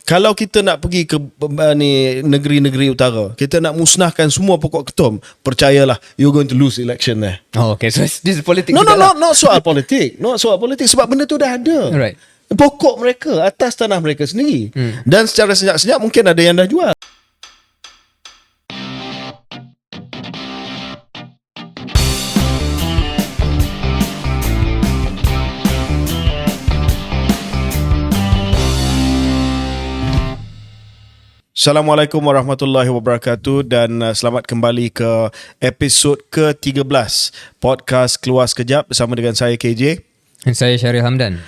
Kalau kita nak pergi ke ni negeri-negeri utara, kita nak musnahkan semua pokok ketum, percayalah you're going to lose election there. Oh, okay. So this is politics. Not soal politik. Not soal politik sebab benda tu dah ada. Alright. Pokok mereka atas tanah mereka sendiri. Dan secara senyap-senyap mungkin ada yang dah jual. Assalamualaikum warahmatullahi wabarakatuh dan selamat kembali ke episod ke-13 podcast Keluar Sekejap bersama dengan saya KJ dan saya Syaril Hamdan.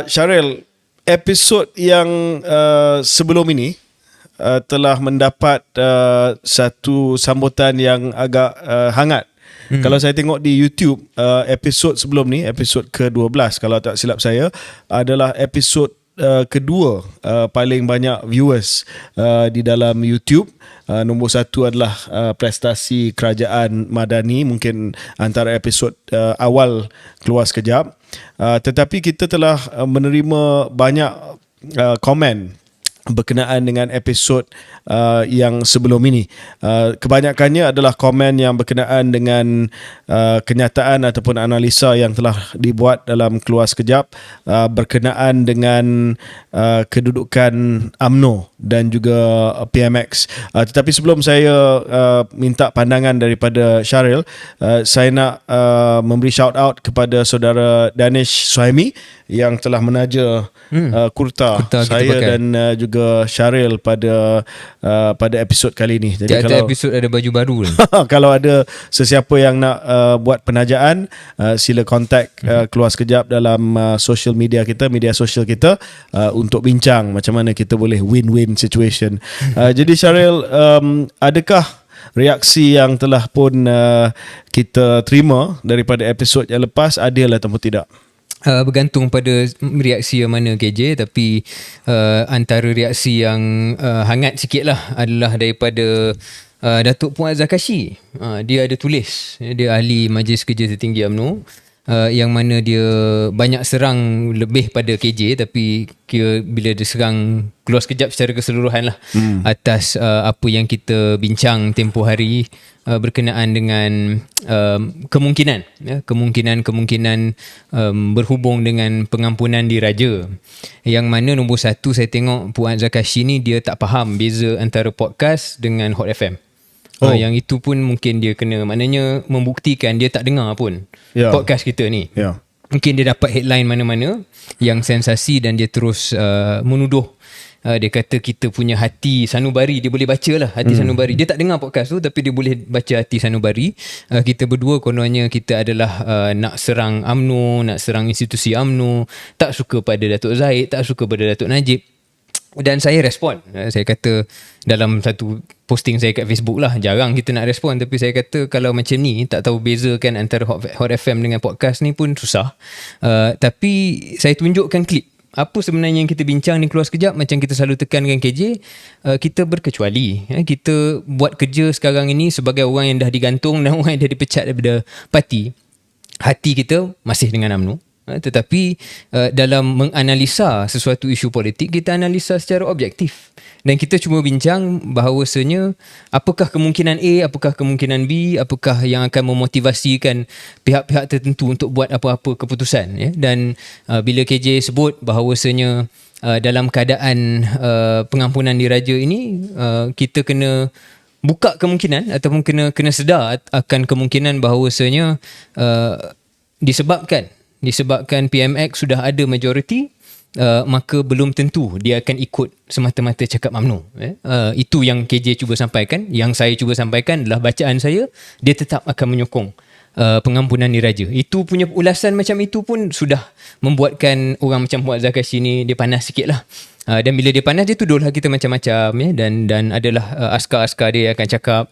Syaril, episod yang sebelum ini telah mendapat satu sambutan yang agak hangat. Kalau saya tengok di YouTube, episod sebelum ni, episod ke-12 kalau tak silap saya, adalah episod kedua paling banyak viewers di dalam YouTube. Nombor satu adalah prestasi Kerajaan Madani, mungkin antara episod awal Keluar Sekejap. Tetapi kita telah menerima banyak komen berkenaan dengan episod yang sebelum ini. Kebanyakannya adalah komen yang berkenaan dengan kenyataan ataupun analisa yang telah dibuat dalam Keluar Sekejap berkenaan dengan kedudukan UMNO dan juga PMX. Tetapi sebelum saya minta pandangan daripada Syaril, saya nak memberi shout out kepada saudara Danish Suhaimi yang telah menaja kurta saya dan juga Syaril pada episod kali ini. Jadi tiap episod ada baju baru ni. Kalau ada sesiapa yang nak buat penajaan, sila kontak Keluar Sekejap dalam social media kita, media sosial kita, untuk bincang macam mana kita boleh win-win situation. Jadi Syaril, adakah reaksi yang telah pun kita terima daripada episod yang lepas adil ataupun tidak? Bergantung pada reaksi yang mana KJ, tapi antara reaksi yang hangat sikit lah adalah daripada Datuk Puan Zakashi. Dia ada tulis, dia ahli Majlis Kerja Tertinggi UMNO, yang mana dia banyak serang lebih pada KJ, tapi bila dia serang Keluar Sekejap secara keseluruhan lah atas apa yang kita bincang tempoh hari berkenaan dengan kemungkinan berhubung dengan pengampunan diraja, yang mana nombor satu saya tengok Puan Zakashi ni dia tak faham beza antara podcast dengan Hot FM. Yang itu pun mungkin dia kena, maknanya membuktikan dia tak dengar pun podcast kita ni. Mungkin dia dapat headline mana-mana yang sensasi dan dia terus menuduh. Dia kata kita punya hati sanubari, dia boleh baca lah hati sanubari. Dia tak dengar podcast tu tapi dia boleh baca hati sanubari. Kita berdua kononnya kita adalah nak serang UMNO, nak serang institusi UMNO, tak suka pada Datuk Zahid, tak suka pada Datuk Najib. Dan saya respon. Saya kata dalam satu posting saya kat Facebook lah, jarang kita nak respon, tapi saya kata kalau macam ni tak tahu bezakan antara Hot FM dengan podcast ni pun susah. Tapi saya tunjukkan klip apa sebenarnya yang kita bincang ni Keluar Sekejap. Macam kita selalu tekan dengan KJ, kita berkecuali. Kita buat kerja sekarang ini sebagai orang yang dah digantung dan orang yang dah dipecat daripada parti. Hati kita masih dengan UMNO, tetapi dalam menganalisa sesuatu isu politik, kita analisa secara objektif. Dan kita cuma bincang bahawasanya apakah kemungkinan A, apakah kemungkinan B, apakah yang akan memotivasikan pihak-pihak tertentu untuk buat apa-apa keputusan. Dan bila KJ sebut bahawasanya dalam keadaan pengampunan diraja ini, kita kena buka kemungkinan ataupun kena sedar akan kemungkinan bahawasanya disebabkan PMX sudah ada majoriti, maka belum tentu dia akan ikut semata-mata cakap UMNO. Itu yang KJ cuba sampaikan. Yang saya cuba sampaikan adalah bacaan saya, dia tetap akan menyokong pengampunan diraja. Itu punya ulasan macam itu pun sudah membuatkan orang macam Puan Zakashi ni dia panas sikit lah. Dan bila dia panas, dia tuduhlah kita macam-macam, dan adalah askar-askar dia akan cakap,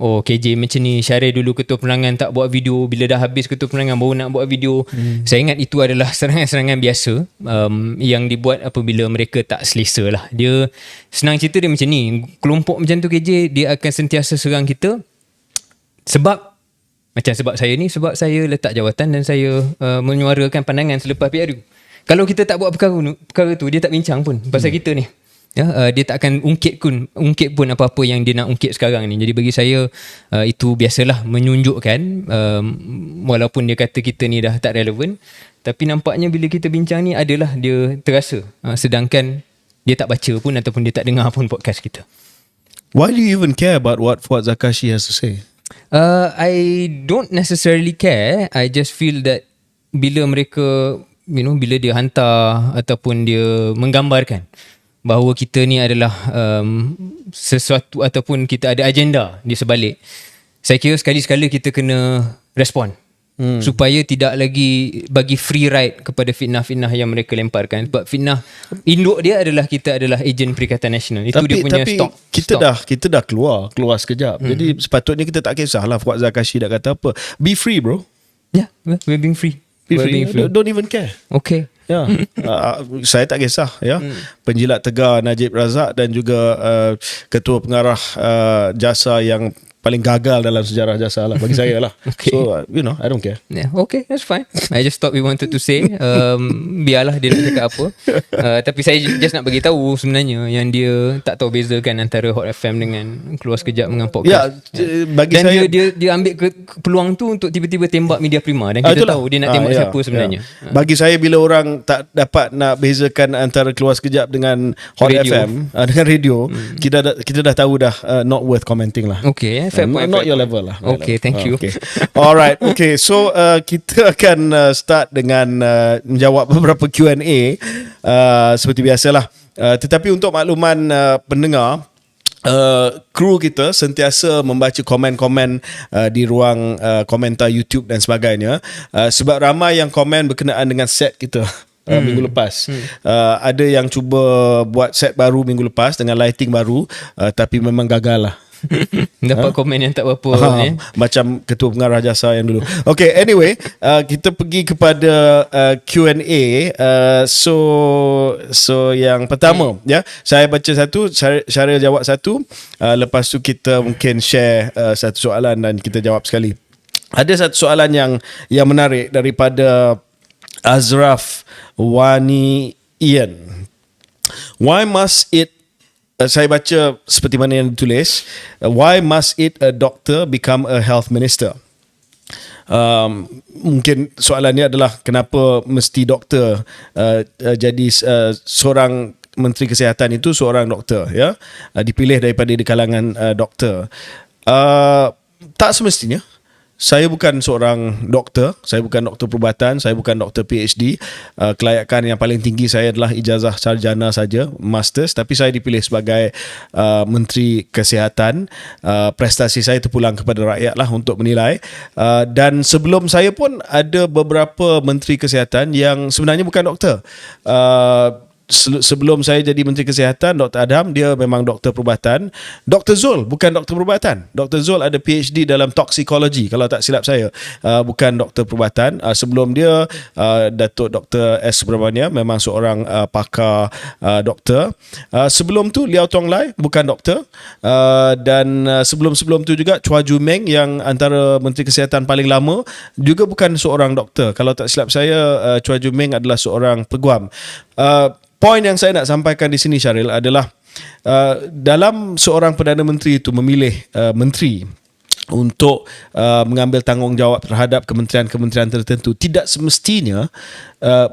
oh KJ macam ni, Syaril dulu ketua penerangan tak buat video, bila dah habis ketua penerangan baru nak buat video. Saya ingat itu adalah serangan-serangan biasa yang dibuat apabila mereka tak selesa lah. Dia senang cerita dia macam ni, kelompok macam tu KJ, dia akan sentiasa serang kita sebab sebab saya letak jawatan dan saya menyuarakan pandangan selepas PRU. Kalau kita tak buat perkara tu, dia tak bincang pun pasal kita ni. Dia tak akan ungkit pun apa-apa yang dia nak ungkit sekarang ni. Jadi bagi saya itu biasalah menunjukkan walaupun dia kata kita ni dah tak relevan, tapi nampaknya bila kita bincang ni adalah dia terasa, sedangkan dia tak baca pun ataupun dia tak dengar pun podcast kita. Why do you even care about what Fuad Zakashi has to say? I don't necessarily care. I just feel that bila mereka, bila dia hantar ataupun dia menggambarkan bahawa kita ni adalah sesuatu ataupun kita ada agenda di sebalik, saya kira sekali-sekala kita kena respon. Supaya tidak lagi bagi free ride kepada fitnah-fitnah yang mereka lemparkan. Sebab fitnah induk dia adalah kita adalah ejen Perikatan Nasional. Itu dia punya stop. Kita dah keluar sekejap. Jadi sepatutnya kita tak kisahlah Fuad Zakashi dah kata apa. Be free, bro. Yeah, we're being free. Be free. Don't even care. Okay. Ya, saya tak kisah ya. Penjilat tegar Najib Razak dan juga ketua pengarah jasa yang paling gagal dalam sejarah jasa lah bagi saya lah. Okay. So I don't care. Yeah, okay, that's fine. I just thought we wanted to say biarlah dia nak cakap apa. Tapi saya just nak bagi tahu sebenarnya yang dia tak tahu bezakan antara Hot FM dengan Keluar Sekejap dengan podcast. Bagi dan saya dia ambil peluang tu untuk tiba-tiba tembak Media Prima dan kita tahu dia nak tembak siapa sebenarnya. Bagi saya bila orang tak dapat nak bezakan antara Keluar Sekejap dengan Hot Radio. FM dengan radio, kita dah tahu dah not worth commenting lah. Okay, fair point. Not your level lah. Okay, thank you. Okay. Alright. Okay, so kita akan start dengan menjawab beberapa Q&A seperti biasalah. Tetapi untuk makluman pendengar, kru kita sentiasa membaca komen-komen di ruang komentar YouTube dan sebagainya, sebab ramai yang komen berkenaan dengan set kita minggu lepas. Ada yang cuba buat set baru minggu lepas dengan lighting baru, tapi memang gagal lah. Dapat komen yang tak berapa macam ketua pengarah jasa yang dulu. Okay, anyway, kita pergi kepada Q&A. So yang pertama, saya baca satu, Syaril jawab satu, lepas tu kita mungkin share satu soalan dan kita jawab sekali. Ada satu soalan yang menarik daripada Azraf Wani Ian. Why must it saya baca seperti mana yang ditulis. Why must a doctor become a health minister? Mungkin soalan ni adalah kenapa mesti doktor jadi seorang menteri kesihatan itu seorang doktor, ya, dipilih daripada di kalangan doktor. Tak semestinya. Saya bukan seorang doktor, saya bukan doktor perubatan, saya bukan doktor PhD. Kelayakan yang paling tinggi saya adalah ijazah sarjana saja, masters, tapi saya dipilih sebagai menteri kesihatan. Prestasi saya terpulang kepada rakyat lah untuk menilai. Dan sebelum saya pun ada beberapa menteri kesihatan yang sebenarnya bukan doktor. Sebelum saya jadi Menteri Kesihatan, Dr. Adham, dia memang doktor perubatan. Dr. Zul bukan doktor perubatan. Dr. Zul ada PhD dalam toxicology, kalau tak silap saya. Bukan doktor perubatan. Sebelum dia, Datuk Dr. S. Subramania memang seorang pakar doktor. Sebelum tu Liao Tong Lai bukan doktor. Dan sebelum-sebelum tu juga Chua Ju Meng yang antara Menteri Kesihatan paling lama juga bukan seorang doktor. Kalau tak silap saya, Chua Ju Meng adalah seorang peguam. Poin yang saya nak sampaikan di sini, Syaril, adalah dalam seorang Perdana Menteri itu memilih menteri untuk mengambil tanggungjawab terhadap kementerian-kementerian tertentu, tidak semestinya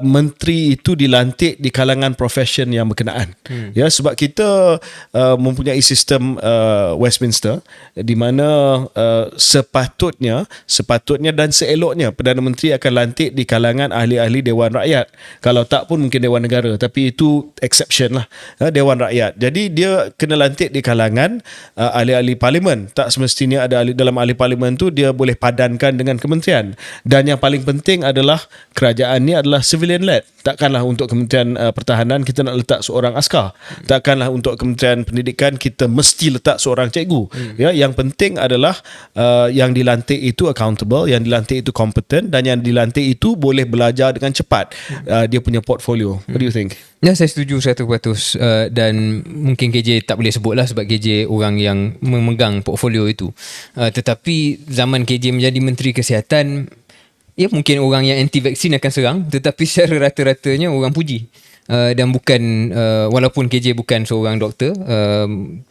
menteri itu dilantik di kalangan profession yang berkenaan. Ya, sebab kita mempunyai sistem Westminster di mana sepatutnya dan seeloknya Perdana Menteri akan lantik di kalangan ahli-ahli Dewan Rakyat. Kalau tak pun mungkin Dewan Negara, tapi itu exception lah, Dewan Rakyat. Jadi dia kena lantik di kalangan ahli-ahli parlimen. Tak semestinya ada ahli dalam ahli parlimen tu dia boleh padankan dengan kementerian. Dan yang paling penting adalah kerajaan ni adalah civilian led. Takkanlah untuk Kementerian Pertahanan kita nak letak seorang askar. Takkanlah untuk Kementerian Pendidikan kita mesti letak seorang cikgu. Ya, yang penting adalah yang dilantik itu accountable, yang dilantik itu competent, dan yang dilantik itu boleh belajar dengan cepat. Dia punya portfolio. What do you think? Ya, saya setuju 100%. Dan mungkin KJ tak boleh sebut lah sebab KJ orang yang memegang portfolio itu. Tetapi zaman KJ menjadi Menteri Kesihatan, ya mungkin orang yang anti-vaksin akan serang, tetapi secara rata-ratanya orang puji. dan bukan walaupun KJ bukan seorang doktor,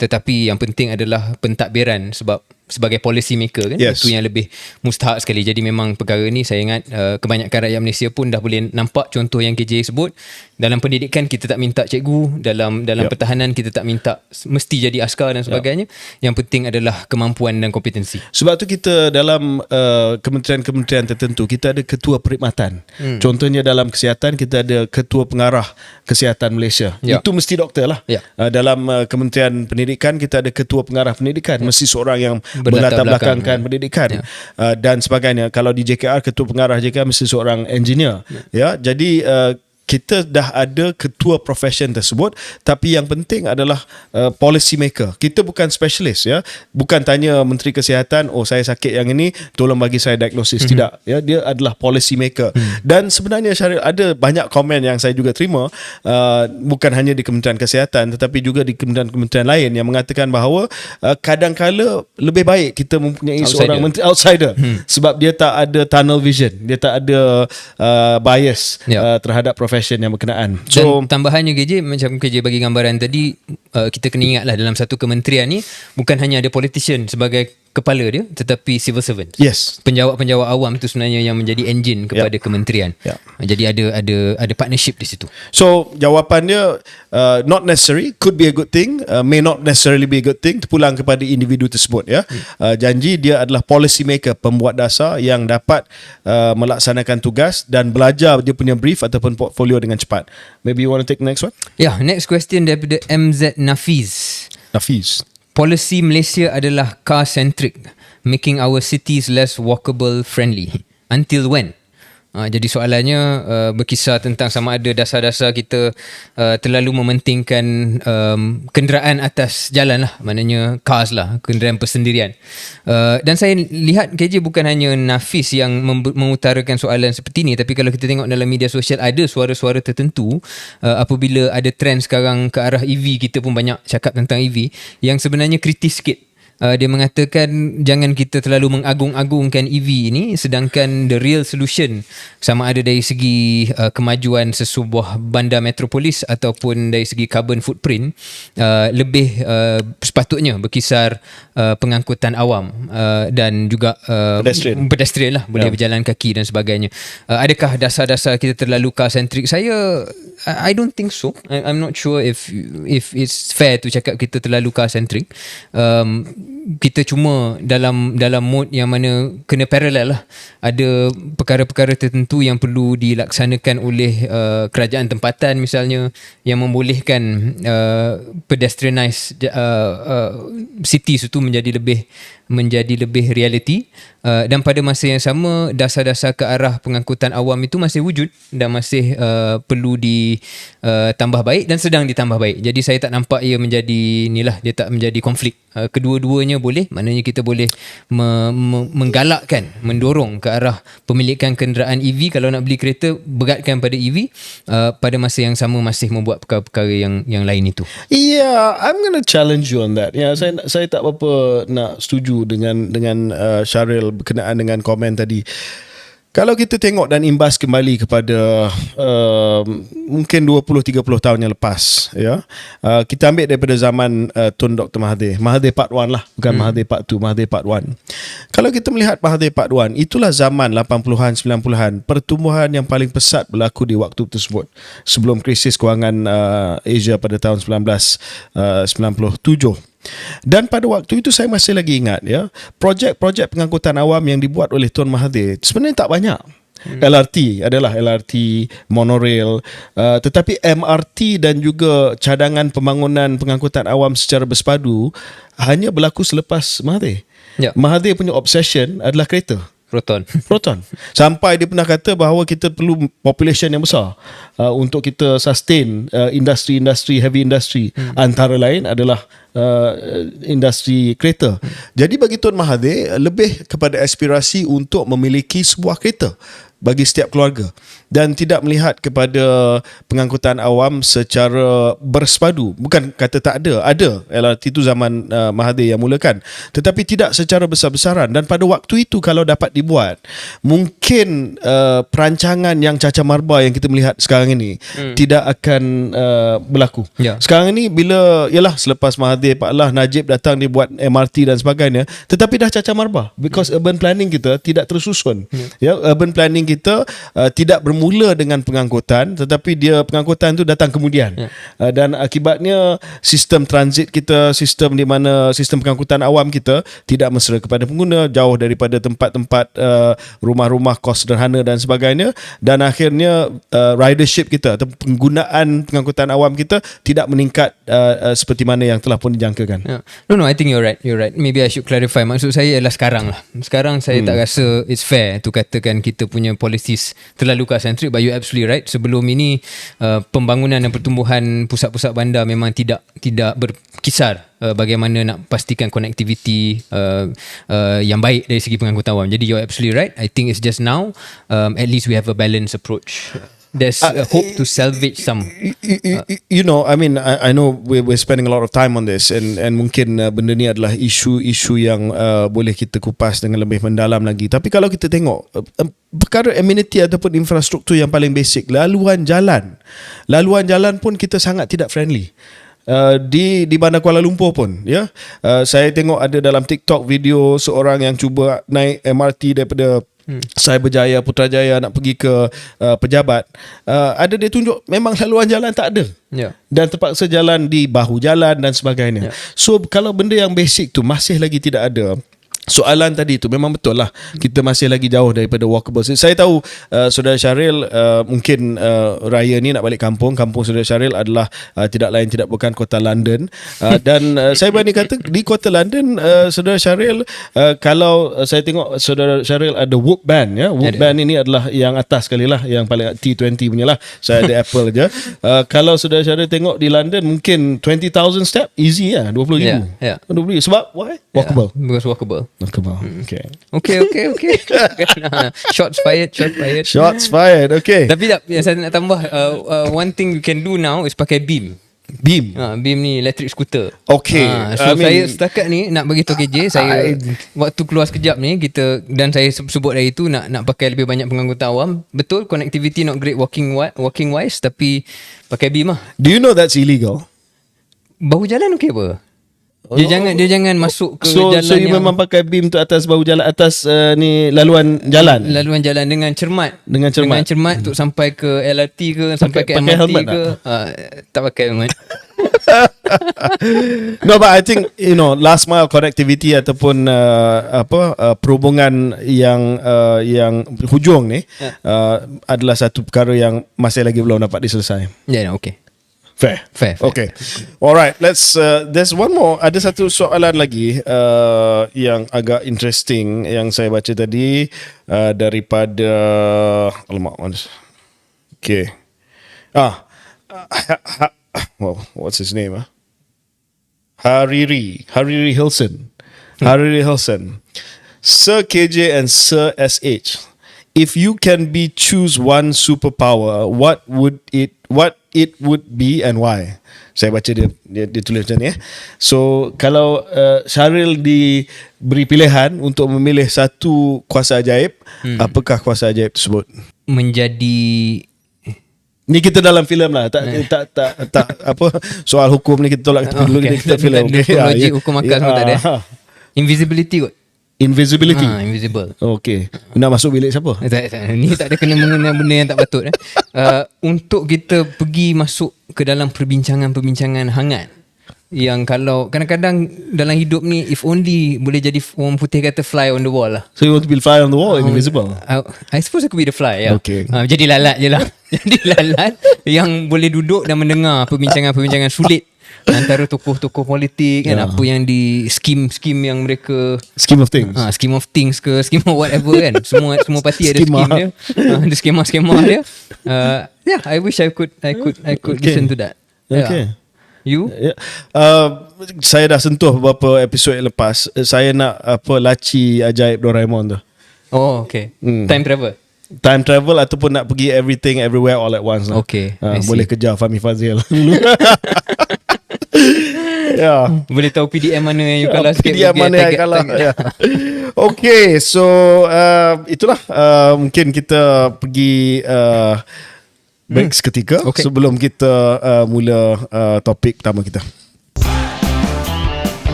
tetapi yang penting adalah pentadbiran sebab sebagai policy maker kan, Yes. itu yang lebih mustahak sekali. Jadi memang perkara ni saya ingat kebanyakan rakyat Malaysia pun dah boleh nampak contoh yang KJ sebut. Dalam pendidikan kita tak minta cikgu, dalam pertahanan kita tak minta mesti jadi askar dan sebagainya. Yang penting adalah kemampuan dan kompetensi. Sebab tu kita dalam kementerian-kementerian tertentu kita ada ketua perkhidmatan. Contohnya dalam kesihatan kita ada ketua pengarah kesihatan Malaysia. Ya. Itu mesti doktor lah. Ya. Dalam kementerian pendidikan kita ada ketua pengarah pendidikan. Mesti seorang yang Berlatar berlatar belakangkan belakang. pendidikan dan sebagainya. Kalau di JKR ketua pengarah JKR mesti seorang engineer. Ya, jadi kita dah ada ketua profession tersebut, tapi yang penting adalah policy maker. Kita bukan specialist, ya. Bukan tanya Menteri Kesihatan, oh saya sakit yang ini, tolong bagi saya diagnosis. Tidak, ya. Dia adalah policy maker. Dan sebenarnya Syaril, ada banyak komen yang saya juga terima, bukan hanya di Kementerian Kesihatan tetapi juga di kementerian-kementerian lain yang mengatakan bahawa kadang-kala lebih baik kita mempunyai Outsider. seorang menteri outsider sebab dia tak ada tunnel vision, dia tak ada bias terhadap profession yang berkenaan. Dan tambahannya KJ, macam KJ bagi gambaran tadi, kita kena ingatlah dalam satu kementerian ni bukan hanya ada politician sebagai kepala dia, tetapi civil servant. Yes. Penjawat-penjawat awam tu sebenarnya yang menjadi enjin kepada kementerian. Jadi ada partnership di situ. So jawapannya not necessary, could be a good thing, may not necessarily be a good thing, terpulang kepada individu tersebut, ya. Janji dia adalah policy maker, pembuat dasar yang dapat melaksanakan tugas dan belajar dia punya brief ataupun portfolio dengan cepat. Maybe you want to take the next one? Next question daripada MZ Nafiz. Nafiz. Policy Malaysia adalah car-centric, making our cities less walkable friendly. Until when? Jadi soalannya berkisar tentang sama ada dasar-dasar kita terlalu mementingkan kenderaan atas jalan lah, maknanya cars lah, kenderaan persendirian. Dan saya lihat KJ bukan hanya Nafis yang mengutarakan soalan seperti ni, tapi kalau kita tengok dalam media sosial ada suara-suara tertentu apabila ada trend sekarang ke arah EV, kita pun banyak cakap tentang EV, yang sebenarnya kritis sikit. Dia mengatakan jangan kita terlalu mengagung-agungkan EV ini, sedangkan the real solution sama ada dari segi kemajuan sesebuah bandar metropolis ataupun dari segi carbon footprint lebih sepatutnya berkisar pengangkutan awam dan juga pedestrian lah, boleh berjalan kaki dan sebagainya. Adakah dasar-dasar kita terlalu car-centric? I don't think so. I'm not sure if it's fair to cakap kita terlalu car-centric. Kita cuma dalam mode yang mana kena parallel lah. Ada perkara-perkara tertentu yang perlu dilaksanakan oleh kerajaan tempatan misalnya, yang membolehkan pedestrianised cities itu menjadi lebih reality, dan pada masa yang sama dasar-dasar ke arah pengangkutan awam itu masih wujud dan masih perlu ditambah baik dan sedang ditambah baik. Jadi saya tak nampak ia menjadi dia tak menjadi konflik. Kedua-duanya boleh, maknanya kita boleh menggalakkan, mendorong ke arah pemilikan kenderaan EV. Kalau nak beli kereta, beratkan pada EV, pada masa yang sama masih membuat perkara-perkara yang lain itu. Yeah, I'm going to challenge you on that. Ya, saya tak berapa nak setuju dengan Syaril berkenaan dengan komen tadi. Kalau kita tengok dan imbas kembali kepada mungkin 20-30 tahun yang lepas, ya, kita ambil daripada zaman Tun Dr. Mahathir Part 1 lah, bukan Mahathir Part 2, Mahathir Part 1. Kalau kita melihat Mahathir Part 1, itulah zaman 80-an 90-an, pertumbuhan yang paling pesat berlaku di waktu tersebut sebelum krisis kewangan Asia pada tahun 1997. Dan pada waktu itu saya masih lagi ingat, ya, projek-projek pengangkutan awam yang dibuat oleh Tun Mahathir sebenarnya tak banyak. LRT adalah LRT, monorail, tetapi MRT dan juga cadangan pembangunan pengangkutan awam secara bersepadu hanya berlaku selepas Mahathir. Mahathir punya obsession adalah kereta Proton. Sampai dia pernah kata bahawa kita perlu population yang besar untuk kita sustain industri heavy industry. Antara lain adalah industri kereta. Jadi bagi Tun Mahathir lebih kepada aspirasi untuk memiliki sebuah kereta bagi setiap keluarga dan tidak melihat kepada pengangkutan awam secara bersepadu. Bukan kata tak ada LRT itu zaman Mahathir yang mulakan, tetapi tidak secara besar-besaran. Dan pada waktu itu kalau dapat dibuat, mungkin perancangan yang cacar marba yang kita melihat sekarang ini tidak akan berlaku. Sekarang ini bila selepas Mahathir, Pak Allah, Najib datang dia buat MRT dan sebagainya, tetapi dah cacar marba because urban planning kita tidak tersusun. Urban planning kita tidak bermula dengan pengangkutan, tetapi pengangkutan tu datang kemudian. Dan akibatnya sistem transit kita, sistem di mana sistem pengangkutan awam kita tidak mesra kepada pengguna, jauh daripada tempat-tempat rumah-rumah kos sederhana dan sebagainya, dan akhirnya ridership kita atau penggunaan pengangkutan awam kita tidak meningkat seperti mana yang telah pun dijangkakan. No, I think you're right. Maybe I should clarify. Maksud saya ialah sekarang lah. Sekarang saya tak rasa it's fair to katakan kita punya policies terlalu car-centric, but you're absolutely right. Sebelum ini pembangunan dan pertumbuhan pusat-pusat bandar memang tidak berkisar bagaimana nak pastikan konektiviti yang baik dari segi pengangkutan awam. Jadi you're absolutely right. I think it's just now at least we have a balanced approach. There's a hope to salvage some. I know we're spending a lot of time on this, and mungkin benda ni adalah isu-isu yang boleh kita kupas dengan lebih mendalam lagi. Tapi kalau kita tengok perkara amenity ataupun infrastruktur yang paling basic, laluan jalan pun kita sangat tidak friendly. Di bandar Kuala Lumpur pun, saya tengok ada dalam TikTok video seorang yang cuba naik MRT daripada Cyberjaya, Putrajaya nak pergi ke pejabat. Ada dia tunjuk memang laluan jalan tak ada, dan terpaksa jalan di bahu jalan dan sebagainya. So kalau benda yang basic tu masih lagi tidak ada, soalan tadi tu memang betul lah, kita masih lagi jauh daripada walkable. Saya tahu Saudara Syahril mungkin raya ni nak balik kampung Saudara Syahril adalah tidak lain tidak bukan kota London, dan saya berani kata di kota London Saudara Syahril, kalau saya tengok Saudara Syahril ada Whoop Band, Whoop Band ini adalah yang atas sekali lah, yang paling T20 punya lah, saya ada Apple je. Kalau Saudara Syahril tengok di London mungkin 20,000 step easy 20,000. 20,000 sebab why? Walkable. Because walkable. Okay. Shots fired. Okay. Tapi yang saya nak tambah, one thing you can do now is pakai Beam. Beam ni electric scooter. Okay. Saya setakat ni nak bagi tahu KJ, saya waktu keluar sekejap ni dan saya sebut dari itu nak pakai lebih banyak pengangkutan awam. Betul, connectivity not great walking wise, tapi pakai Beam lah. Do you know that's illegal? Bahu jalan okay apa? Dia jangan masuk ke jalan. So you memang pakai Beam tu atas bahu jalan, atas laluan jalan dengan cermat untuk sampai ke LRT ke, sampai ke MRT ke. Tak pakai helmet. No, but I think last mile connectivity ataupun perhubungan yang hujung ni adalah satu perkara yang masih lagi belum dapat diselesaikan. Okay. Fair. Okay. Alright, let's there's one more. Ada satu soalan lagi yang agak interesting yang saya baca tadi daripada Okay. What's his name? Hariri Hilson. Sir KJ and Sir SH. If you can choose one superpower, what it would be and why? Saya baca dia tulis macam ni. So kalau Syahril diberi pilihan untuk memilih satu kuasa ajaib, apakah kuasa ajaib tersebut? Menjadi ni kita dalam filem lah, tak apa soal hukum ni kita tolak dulu, kita filem. Logik hukum akal semua tak ada. Invisibility kot. Invisible. Okay. Nak masuk bilik siapa? Ni tak ada kena mengenai benda yang tak patut. Untuk kita pergi masuk ke dalam perbincangan hangat, yang kalau kadang-kadang dalam hidup ni, if only boleh jadi orang putih kata fly on the wall lah. So you want to be fly on the wall, invisible? I suppose I could be the fly. Okay. Jadi lalat je lah. Jadi lalat yang boleh duduk dan mendengar perbincangan sulit antara tokoh-tokoh politik kan, apa yang di scheme yang mereka scheme of things ke scheme of whatever kan, semua parti ada scheme dia, ada skema dia. I wish I could listen to that. Okay. You? Saya dah sentuh beberapa episod lepas. Saya nak laci ajaib Doraemon tu. Oh, okay. Time travel. time travel ataupun nak pergi everything everywhere all at once lah. Okay, I see. Boleh kejar Fahmi Fazil dulu. Ya. Boleh tahu PDM mana yang you kalah sikit. PDM mana yang kalah. Ya. Okay, so itulah mungkin kita pergi break seketika sebelum kita mula topik pertama kita.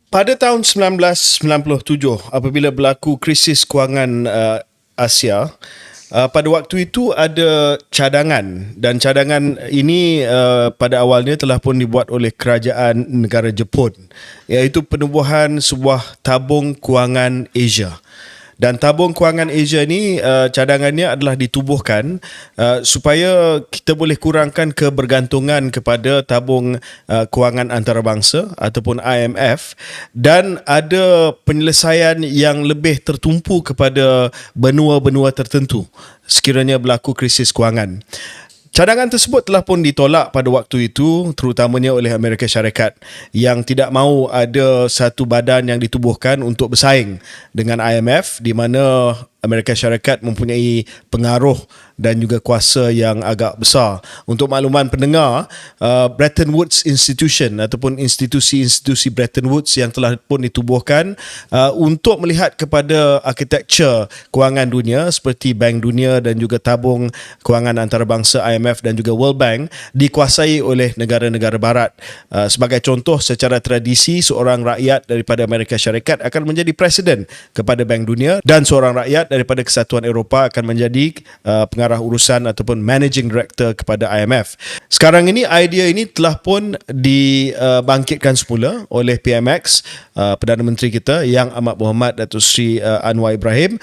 Pada tahun 1997 apabila berlaku krisis kewangan Asia, pada waktu itu ada cadangan, dan cadangan ini pada awalnya telah pun dibuat oleh kerajaan negara Jepun, iaitu penubuhan sebuah tabung kewangan Asia. Dan tabung kewangan Asia ni cadangannya adalah ditubuhkan supaya kita boleh kurangkan kebergantungan kepada tabung kewangan antarabangsa ataupun IMF, dan ada penyelesaian yang lebih tertumpu kepada benua-benua tertentu sekiranya berlaku krisis kewangan. Cadangan tersebut telah pun ditolak pada waktu itu, terutamanya oleh Amerika Syarikat yang tidak mahu ada satu badan yang ditubuhkan untuk bersaing dengan IMF, di mana Amerika Syarikat mempunyai pengaruh dan juga kuasa yang agak besar. Untuk makluman pendengar, Bretton Woods Institution ataupun institusi-institusi Bretton Woods yang telah pun ditubuhkan untuk melihat kepada arkitektur kewangan dunia seperti Bank Dunia dan juga tabung kewangan antarabangsa IMF dan juga World Bank dikuasai oleh negara-negara barat. Sebagai contoh, secara tradisi seorang rakyat daripada Amerika Syarikat akan menjadi presiden kepada Bank Dunia, dan seorang rakyat daripada Kesatuan Eropah akan menjadi pengarah urusan ataupun managing director kepada IMF. Sekarang ini idea ini telah pun dibangkitkan semula oleh PMX, Perdana Menteri kita Yang Amat Berhormat Datuk Seri Anwar Ibrahim,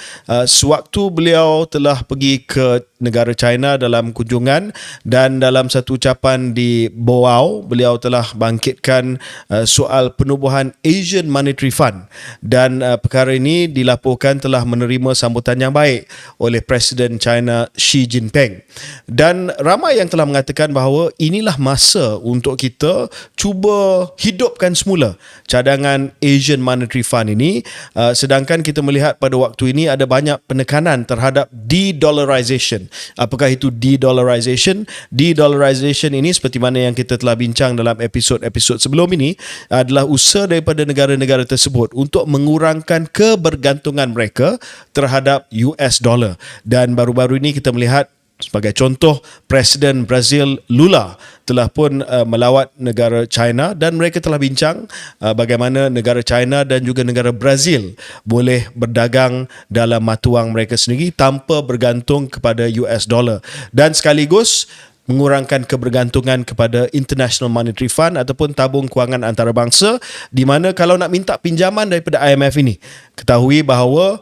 sewaktu beliau telah pergi ke negara China dalam kunjungan, dan dalam satu ucapan di Boao beliau telah bangkitkan soal penubuhan Asian Monetary Fund, dan perkara ini dilaporkan telah menerima sambutan yang baik oleh Presiden China Xi Jinping, dan ramai yang telah mengatakan bahawa inilah masa untuk kita cuba hidupkan semula cadangan Asian Monetary Fund ini, sedangkan kita melihat pada waktu ini ada banyak penekanan terhadap de-dollarization. Apakah itu de-dollarization? De-dollarization ini seperti mana yang kita telah bincang dalam episod-episod sebelum ini adalah usaha daripada negara-negara tersebut untuk mengurangkan kebergantungan mereka terhadap US dollar. Dan baru-baru ini kita melihat sebagai contoh, Presiden Brazil Lula telah pun melawat negara China, dan mereka telah bincang bagaimana negara China dan juga negara Brazil boleh berdagang dalam mata wang mereka sendiri tanpa bergantung kepada US dollar, dan sekaligus mengurangkan kebergantungan kepada International Monetary Fund ataupun tabung kewangan antarabangsa, di mana kalau nak minta pinjaman daripada IMF ini, ketahui bahawa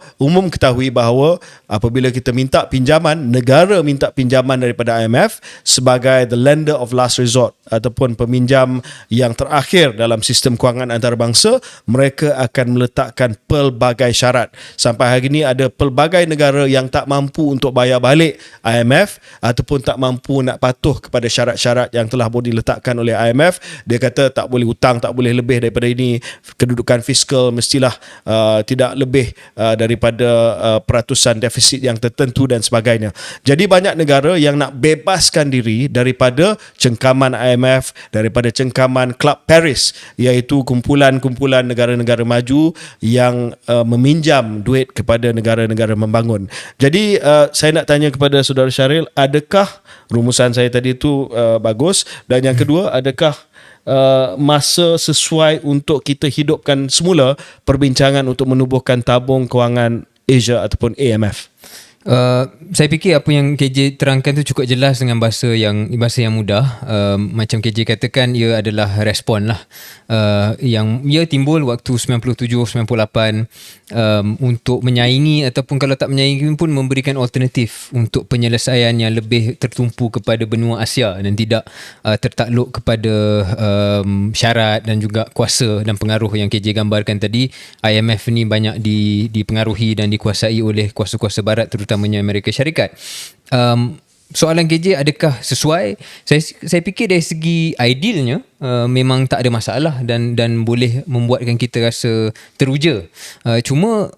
apabila kita minta pinjaman, negara minta pinjaman daripada IMF sebagai the lender of last resort ataupun peminjam yang terakhir dalam sistem kewangan antarabangsa, mereka akan meletakkan pelbagai syarat. Sampai hari ini ada pelbagai negara yang tak mampu untuk bayar balik IMF ataupun tak mampu nak patuh kepada syarat-syarat yang telah pun diletakkan oleh IMF. Dia kata tak boleh hutang, tak boleh lebih daripada ini, kedudukan fiskal mestilah tidak lebih daripada peratusan defisit yang tertentu dan sebagainya. Jadi banyak negara yang nak bebaskan diri daripada cengkaman IMF, daripada cengkaman Club Paris, iaitu kumpulan-kumpulan negara-negara maju yang meminjam duit kepada negara-negara membangun. Jadi saya nak tanya kepada Saudara Syaril, adakah rumusan saya tadi itu bagus? Dan yang kedua, adakah masa sesuai untuk kita hidupkan semula perbincangan untuk menubuhkan tabung kewangan Asia ataupun AMF? Saya fikir apa yang KJ terangkan tu cukup jelas dengan bahasa yang mudah. Macam KJ katakan, ia adalah respon lah yang ia timbul waktu 97-98 untuk menyaingi, ataupun kalau tak menyaingi pun memberikan alternatif untuk penyelesaian yang lebih tertumpu kepada benua Asia dan tidak tertakluk kepada syarat dan juga kuasa dan pengaruh yang KJ gambarkan tadi. IMF ni banyak dipengaruhi dan dikuasai oleh kuasa-kuasa barat, terutamanya Amerika Syarikat. soalan KJ adakah sesuai? Saya fikir dari segi idealnya memang tak ada masalah dan boleh membuatkan kita rasa teruja. Cuma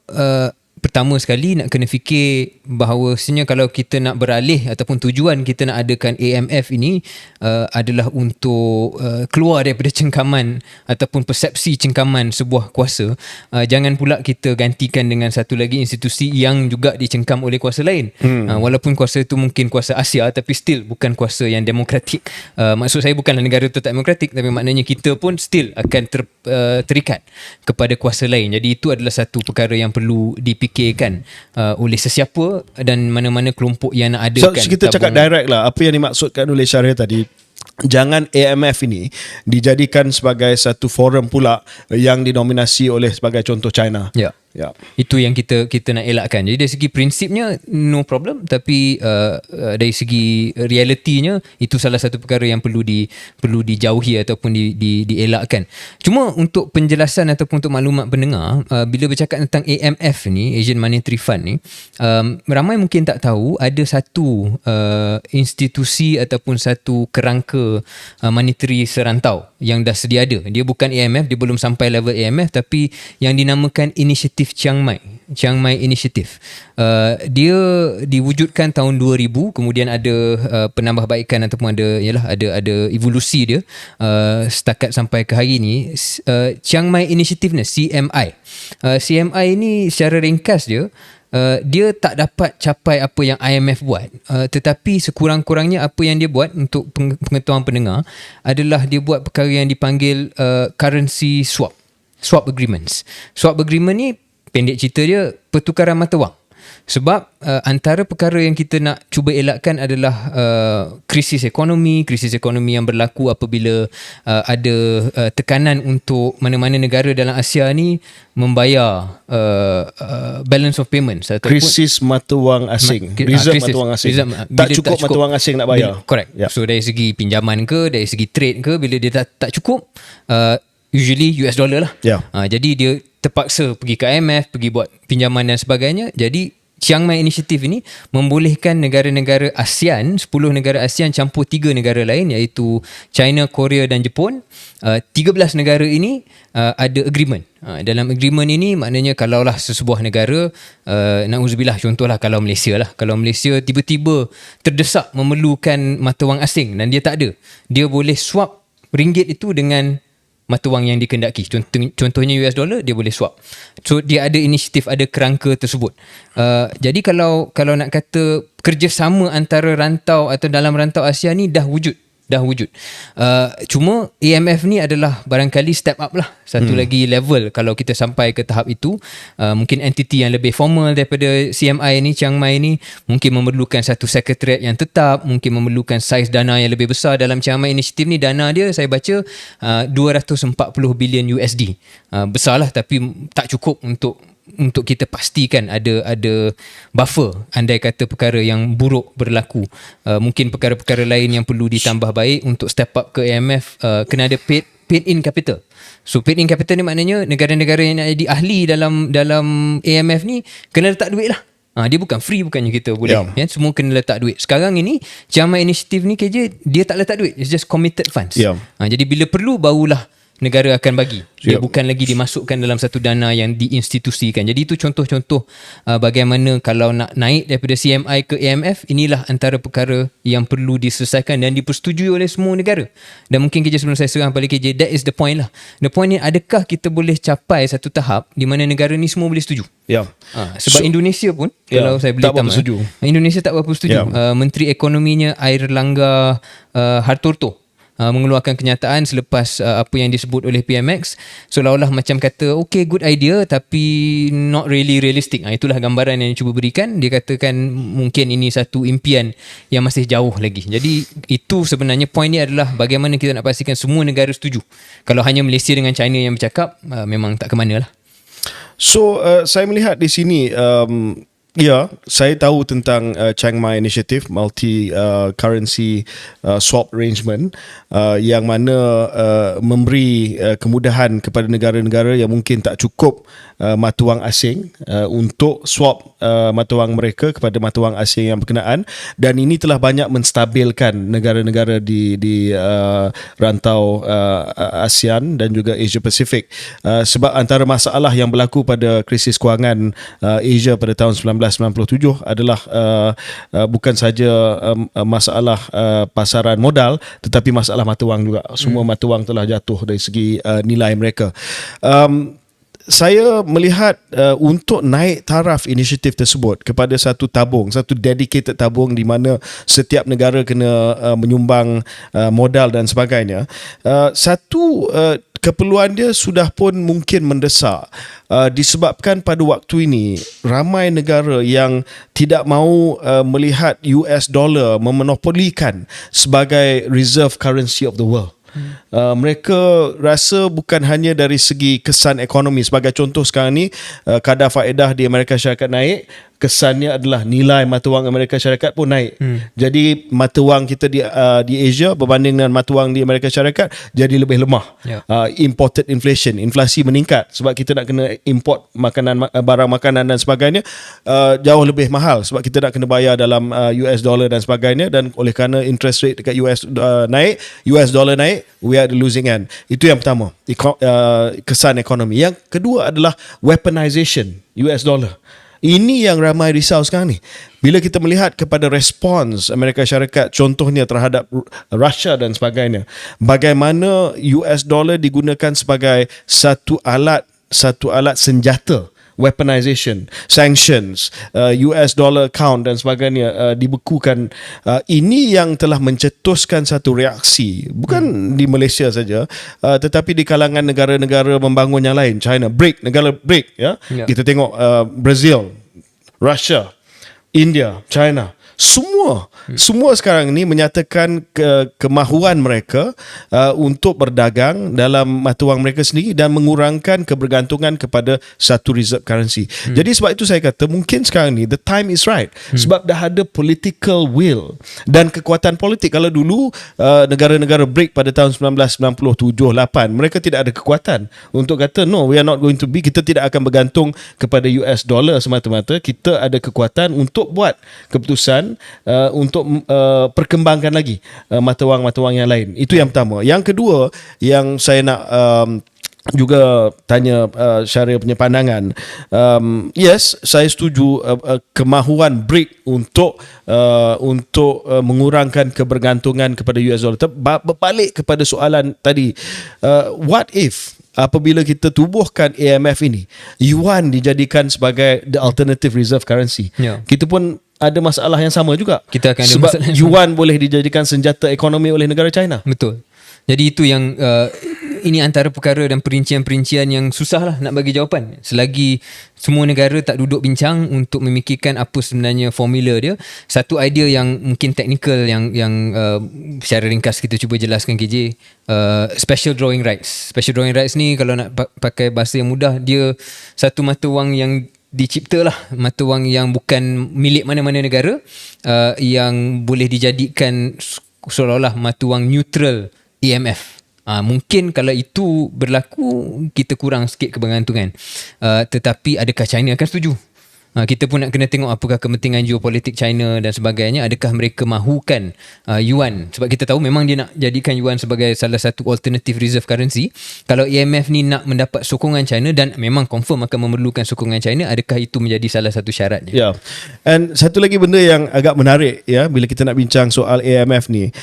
pertama sekali nak kena fikir bahawasanya kalau kita nak beralih ataupun tujuan kita nak adakan AMF ini adalah untuk keluar daripada cengkaman ataupun persepsi cengkaman sebuah kuasa, jangan pula kita gantikan dengan satu lagi institusi yang juga dicengkam oleh kuasa lain. Walaupun kuasa itu mungkin kuasa Asia, tapi still bukan kuasa yang demokratik. Maksud saya bukanlah negara itu tak demokratik, tapi maknanya kita pun still akan terikat kepada kuasa lain. Jadi itu adalah satu perkara yang perlu dipikirkan oleh sesiapa dan mana-mana kelompok yang nak adakan. So kita cakap direct lah, apa yang dimaksudkan oleh Syahrir tadi, jangan AMF ini dijadikan sebagai satu forum pula yang dinominasi oleh sebagai contoh China. Ya. Itu yang kita nak elakkan. Jadi dari segi prinsipnya no problem, tapi dari segi realitinya itu salah satu perkara yang perlu dijauhi ataupun dielakkan. Cuma untuk penjelasan ataupun untuk maklumat pendengar, bila bercakap tentang AMF ni, Asian Monetary Fund ni, ramai mungkin tak tahu ada satu institusi ataupun satu kerangka monetary serantau yang dah sedia ada. Dia bukan AMF, dia belum sampai level AMF, tapi yang dinamakan Initiative Chiang Mai Initiative. Dia diwujudkan tahun 2000, kemudian ada penambahbaikan ataupun ada evolusi dia setakat sampai ke hari ni. Chiang Mai Initiative ni CMI. CMI ni secara ringkas dia tak dapat capai apa yang IMF buat, tetapi sekurang-kurangnya apa yang dia buat, untuk pengetahuan pendengar, adalah dia buat perkara yang dipanggil currency swap agreements. Swap agreement ni pendek cerita dia pertukaran mata wang. Sebab antara perkara yang kita nak cuba elakkan adalah krisis ekonomi yang berlaku apabila ada tekanan untuk mana-mana negara dalam Asia ni membayar balance of payments ataupun krisis mata wang asing, reserve mata wang asing. Tak cukup mata wang asing nak bayar. Correct. So dari segi pinjaman ke, dari segi trade ke, bila dia tak cukup, usually US dollar lah. Jadi dia terpaksa pergi ke IMF, pergi buat pinjaman dan sebagainya. Jadi Chiang Mai Initiative ini membolehkan negara-negara ASEAN, 10 negara ASEAN campur 3 negara lain, iaitu China, Korea dan Jepun. 13 negara ini ada agreement. Dalam agreement ini maknanya kalaulah sesebuah negara, na'udzubillah, contohlah kalau Malaysia tiba-tiba terdesak memerlukan mata wang asing dan dia tak ada, dia boleh swap ringgit itu dengan mata wang yang dikendaki. Contohnya US dollar, dia boleh swap. So dia ada inisiatif, ada kerangka tersebut. Jadi kalau nak kata kerjasama antara rantau atau dalam rantau Asia ni dah wujud. Cuma AMF ni adalah barangkali step up lah, satu lagi level. Kalau kita sampai ke tahap itu, mungkin entiti yang lebih formal daripada CMI ni, Chiang Mai ni, mungkin memerlukan satu sekretariat yang tetap, mungkin memerlukan saiz dana yang lebih besar. Dalam Chiang Mai Initiative ni, dana dia saya baca 240 bilion USD. Besar lah, tapi tak cukup untuk kita pastikan ada buffer andai kata perkara yang buruk berlaku. Mungkin perkara-perkara lain yang perlu ditambah baik untuk step up ke AMF. Kena ada paid in capital. So paid in capital ni maknanya negara-negara yang nak jadi ahli dalam AMF ni kena letak duit lah. Dia bukan free, bukannya kita boleh semua kena letak duit. Sekarang ini Chiang Mai Initiative ni KJ, dia tak letak duit, it's just committed funds. Jadi bila perlu barulah negara akan bagi. Dia bukan lagi dimasukkan dalam satu dana yang diinstitusikan. Jadi itu contoh-contoh bagaimana kalau nak naik daripada CMI ke AMF, inilah antara perkara yang perlu diselesaikan dan dipersetujui oleh semua negara. Dan mungkin KJ, sebelum saya serang balik KJ, that is the point lah. The point ni, adakah kita boleh capai satu tahap di mana negara ni semua boleh setuju? Sebab Indonesia pun, kalau saya boleh tambah, Indonesia tak berapa setuju. Menteri Ekonominya Airlangga Hartarto mengeluarkan kenyataan selepas apa yang disebut oleh PMX, seolah-olah macam kata okay, good idea, tapi not really realistic. Itulah gambaran yang dia cuba berikan. Dia katakan mungkin ini satu impian yang masih jauh lagi. Jadi itu sebenarnya point ni adalah bagaimana kita nak pastikan semua negara setuju. Kalau hanya Malaysia dengan China yang bercakap, memang tak ke mana lah. So saya melihat di sini Ya, saya tahu tentang Chiang Mai Initiative multi currency swap arrangement yang mana memberi kemudahan kepada negara-negara yang mungkin tak cukup mata wang asing untuk swap mata wang mereka kepada mata wang asing yang berkenaan, dan ini telah banyak menstabilkan negara-negara di rantau ASEAN dan juga Asia Pasifik, sebab antara masalah yang berlaku pada krisis kewangan Asia pada tahun 1997 adalah bukan saja masalah pasaran modal, tetapi masalah mata wang juga. Semua mata wang telah jatuh dari segi nilai mereka. Saya melihat untuk naik taraf inisiatif tersebut kepada satu tabung, satu dedicated tabung di mana setiap negara kena menyumbang modal dan sebagainya, satu keperluan dia sudah pun mungkin mendesak, disebabkan pada waktu ini ramai negara yang tidak mahu melihat US dollar memonopolikan sebagai reserve currency of the world. Mereka rasa bukan hanya dari segi kesan ekonomi. Sebagai contoh sekarang ni, kadar faedah di Amerika Syarikat naik, kesannya adalah nilai mata wang Amerika Syarikat pun naik. Jadi mata wang kita di Asia berbanding dengan mata wang di Amerika Syarikat jadi lebih lemah. Imported inflation, inflasi meningkat sebab kita nak kena import makanan, barang makanan dan sebagainya, jauh lebih mahal sebab kita nak kena bayar dalam US dollar dan sebagainya, dan oleh kerana interest rate dekat US naik, US dollar naik, we are the losing end. Itu yang pertama, kesan ekonomi. Yang kedua adalah weaponization US dollar. Ini yang ramai risau sekarang ni. Bila kita melihat kepada respons Amerika Syarikat contohnya terhadap Russia dan sebagainya, bagaimana US dollar digunakan sebagai satu alat senjata, weaponization, sanctions, US dollar account dan sebagainya dibekukan. Ini yang telah mencetuskan satu reaksi, bukan di Malaysia saja, tetapi di kalangan negara-negara membangun yang lain. China, negara BRIC, ya. Kita tengok Brazil, Russia, India, China, semua sekarang ni menyatakan kemahuan mereka untuk berdagang dalam mata wang mereka sendiri dan mengurangkan kebergantungan kepada satu reserve currency. Jadi sebab itu saya kata mungkin sekarang ni the time is right, sebab dah ada political will dan kekuatan politik. Kalau dulu negara-negara BRIC pada tahun 1997-8 mereka tidak ada kekuatan untuk kata no, we are not going to be, kita tidak akan bergantung kepada US dollar semata-mata, kita ada kekuatan untuk buat keputusan untuk perkembangkan lagi mata wang yang lain. Itu yang pertama. Yang kedua yang saya nak juga tanya Syaril punya pandangan. Yes, saya setuju kemahuan BRIC untuk mengurangkan kebergantungan kepada US dollar. Berbalik kepada soalan tadi, what if apabila kita tubuhkan AMF ini, yuan dijadikan sebagai the alternative reserve currency? Kita pun ada masalah yang sama juga. Kita akan ada sebab masalah yuan boleh dijadikan senjata ekonomi oleh negara China. Betul. Jadi itu yang ini antara perkara dan perincian-perincian yang susah lah nak bagi jawapan. Selagi semua negara tak duduk bincang untuk memikirkan apa sebenarnya formula dia. Satu idea yang mungkin teknikal yang secara ringkas kita cuba jelaskan KJ, special drawing rights. Special drawing rights ni kalau nak pakai bahasa yang mudah, dia satu mata wang yang diciptalah, mata wang yang bukan milik mana-mana negara, yang boleh dijadikan seolah-olah mata wang neutral AMF. Mungkin kalau itu berlaku, kita kurang sikit kebergantungan. Tetapi adakah China akan setuju? Kita pun nak kena tengok apakah kepentingan geopolitik China dan sebagainya. Adakah mereka mahukan yuan? Sebab kita tahu memang dia nak jadikan yuan sebagai salah satu alternative reserve currency. Kalau AMF ni nak mendapat sokongan China, dan memang confirm akan memerlukan sokongan China, adakah itu menjadi salah satu syaratnya? Ya. And satu lagi benda yang agak menarik, ya, bila kita nak bincang soal AMF ni,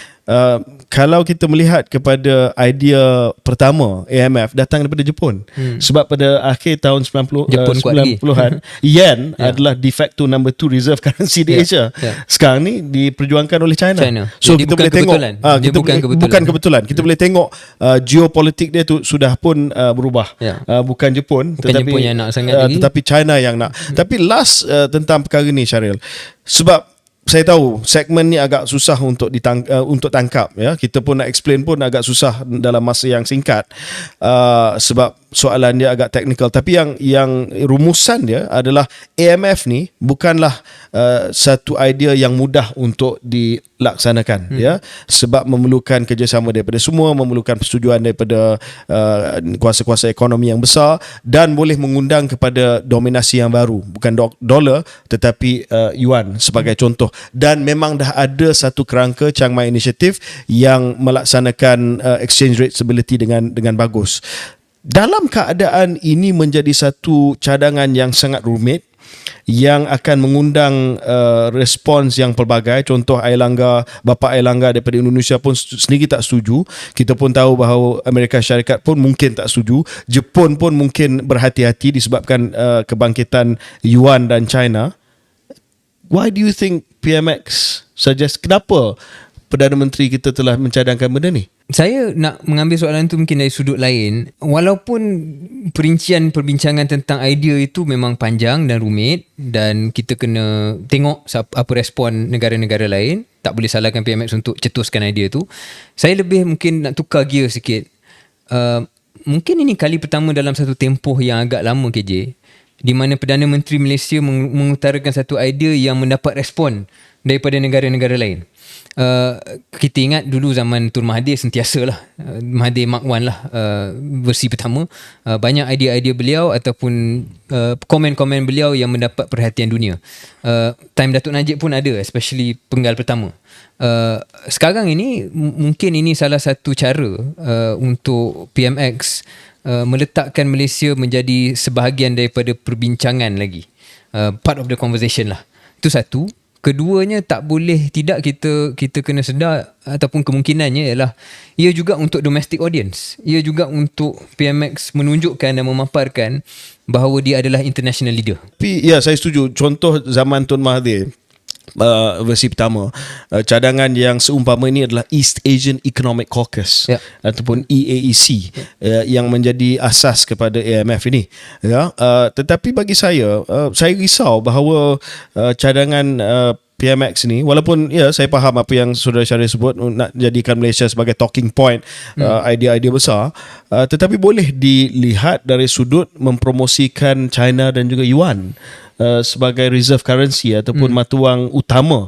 kalau kita melihat kepada idea pertama AMF datang daripada Jepun. Sebab pada akhir tahun 90-an yen adalah de facto number 2 reserve currency di Asia. Sekarang ni diperjuangkan oleh China. So jadi kita boleh tengok bukan kebetulan. Kita boleh tengok geopolitik dia tu sudah pun berubah. Bukan Jepun, bukan Jepun yang nak sangat lagi, tetapi China yang nak. Tapi last tentang perkara ni, Syaril, sebab saya tahu segmen ni agak susah untuk tangkap, ya. Kita pun nak explain pun agak susah dalam masa yang singkat, sebab soalan dia agak teknikal, tapi yang rumusan dia adalah AMF ni bukanlah satu idea yang mudah untuk dilaksanakan, ya, sebab memerlukan kerjasama daripada semua, memerlukan persetujuan daripada kuasa-kuasa ekonomi yang besar, dan boleh mengundang kepada dominasi yang baru, bukan dolar tetapi yuan sebagai contoh. Dan memang dah ada satu kerangka Chiang Mai Initiative yang melaksanakan exchange rate stability dengan bagus. Dalam keadaan ini menjadi satu cadangan yang sangat rumit, yang akan mengundang respons yang pelbagai. Contoh Airlangga, Bapa Airlangga daripada Indonesia pun sendiri tak setuju. Kita pun tahu bahawa Amerika Syarikat pun mungkin tak setuju. Jepun pun mungkin berhati-hati disebabkan kebangkitan Yuan dan China. Why do you think PMX suggest, kenapa Perdana Menteri kita telah mencadangkan benda ni? Saya nak mengambil soalan tu mungkin dari sudut lain. Walaupun perincian perbincangan tentang idea itu memang panjang dan rumit, dan kita kena tengok apa respon negara-negara lain, tak boleh salahkan PMX untuk cetuskan idea tu. Saya lebih mungkin nak tukar gear sikit. Mungkin ini kali pertama dalam satu tempoh yang agak lama, KJ, di mana Perdana Menteri Malaysia mengutarakan satu idea yang mendapat respon daripada negara-negara lain. Kita ingat dulu zaman Tun Mahathir, sentiasalah Mahathir Mark 1 lah, versi pertama, banyak idea-idea beliau ataupun komen-komen beliau yang mendapat perhatian dunia. Time Datuk Najib pun ada, especially penggal pertama. Sekarang ini mungkin ini salah satu cara untuk PMX meletakkan Malaysia menjadi sebahagian daripada perbincangan lagi, part of the conversation lah. Itu satu. Keduanya, tak boleh tidak kita kena sedar, ataupun kemungkinannya ialah ia juga untuk domestic audience. Ia juga untuk PMX menunjukkan dan memaparkan bahawa dia adalah international leader. Tapi ya, saya setuju. Contoh zaman Tun Mahathir, versi pertama, cadangan yang seumpama ini adalah East Asian Economic Caucus, ataupun EAEC, yang menjadi asas kepada AMF ini, ya. Tetapi bagi saya risau bahawa cadangan PMX ni, walaupun ya saya faham apa yang Saudara Syaril sebut, nak jadikan Malaysia sebagai talking point, idea-idea besar, tetapi boleh dilihat dari sudut mempromosikan China dan juga Yuan sebagai reserve currency ataupun mata wang utama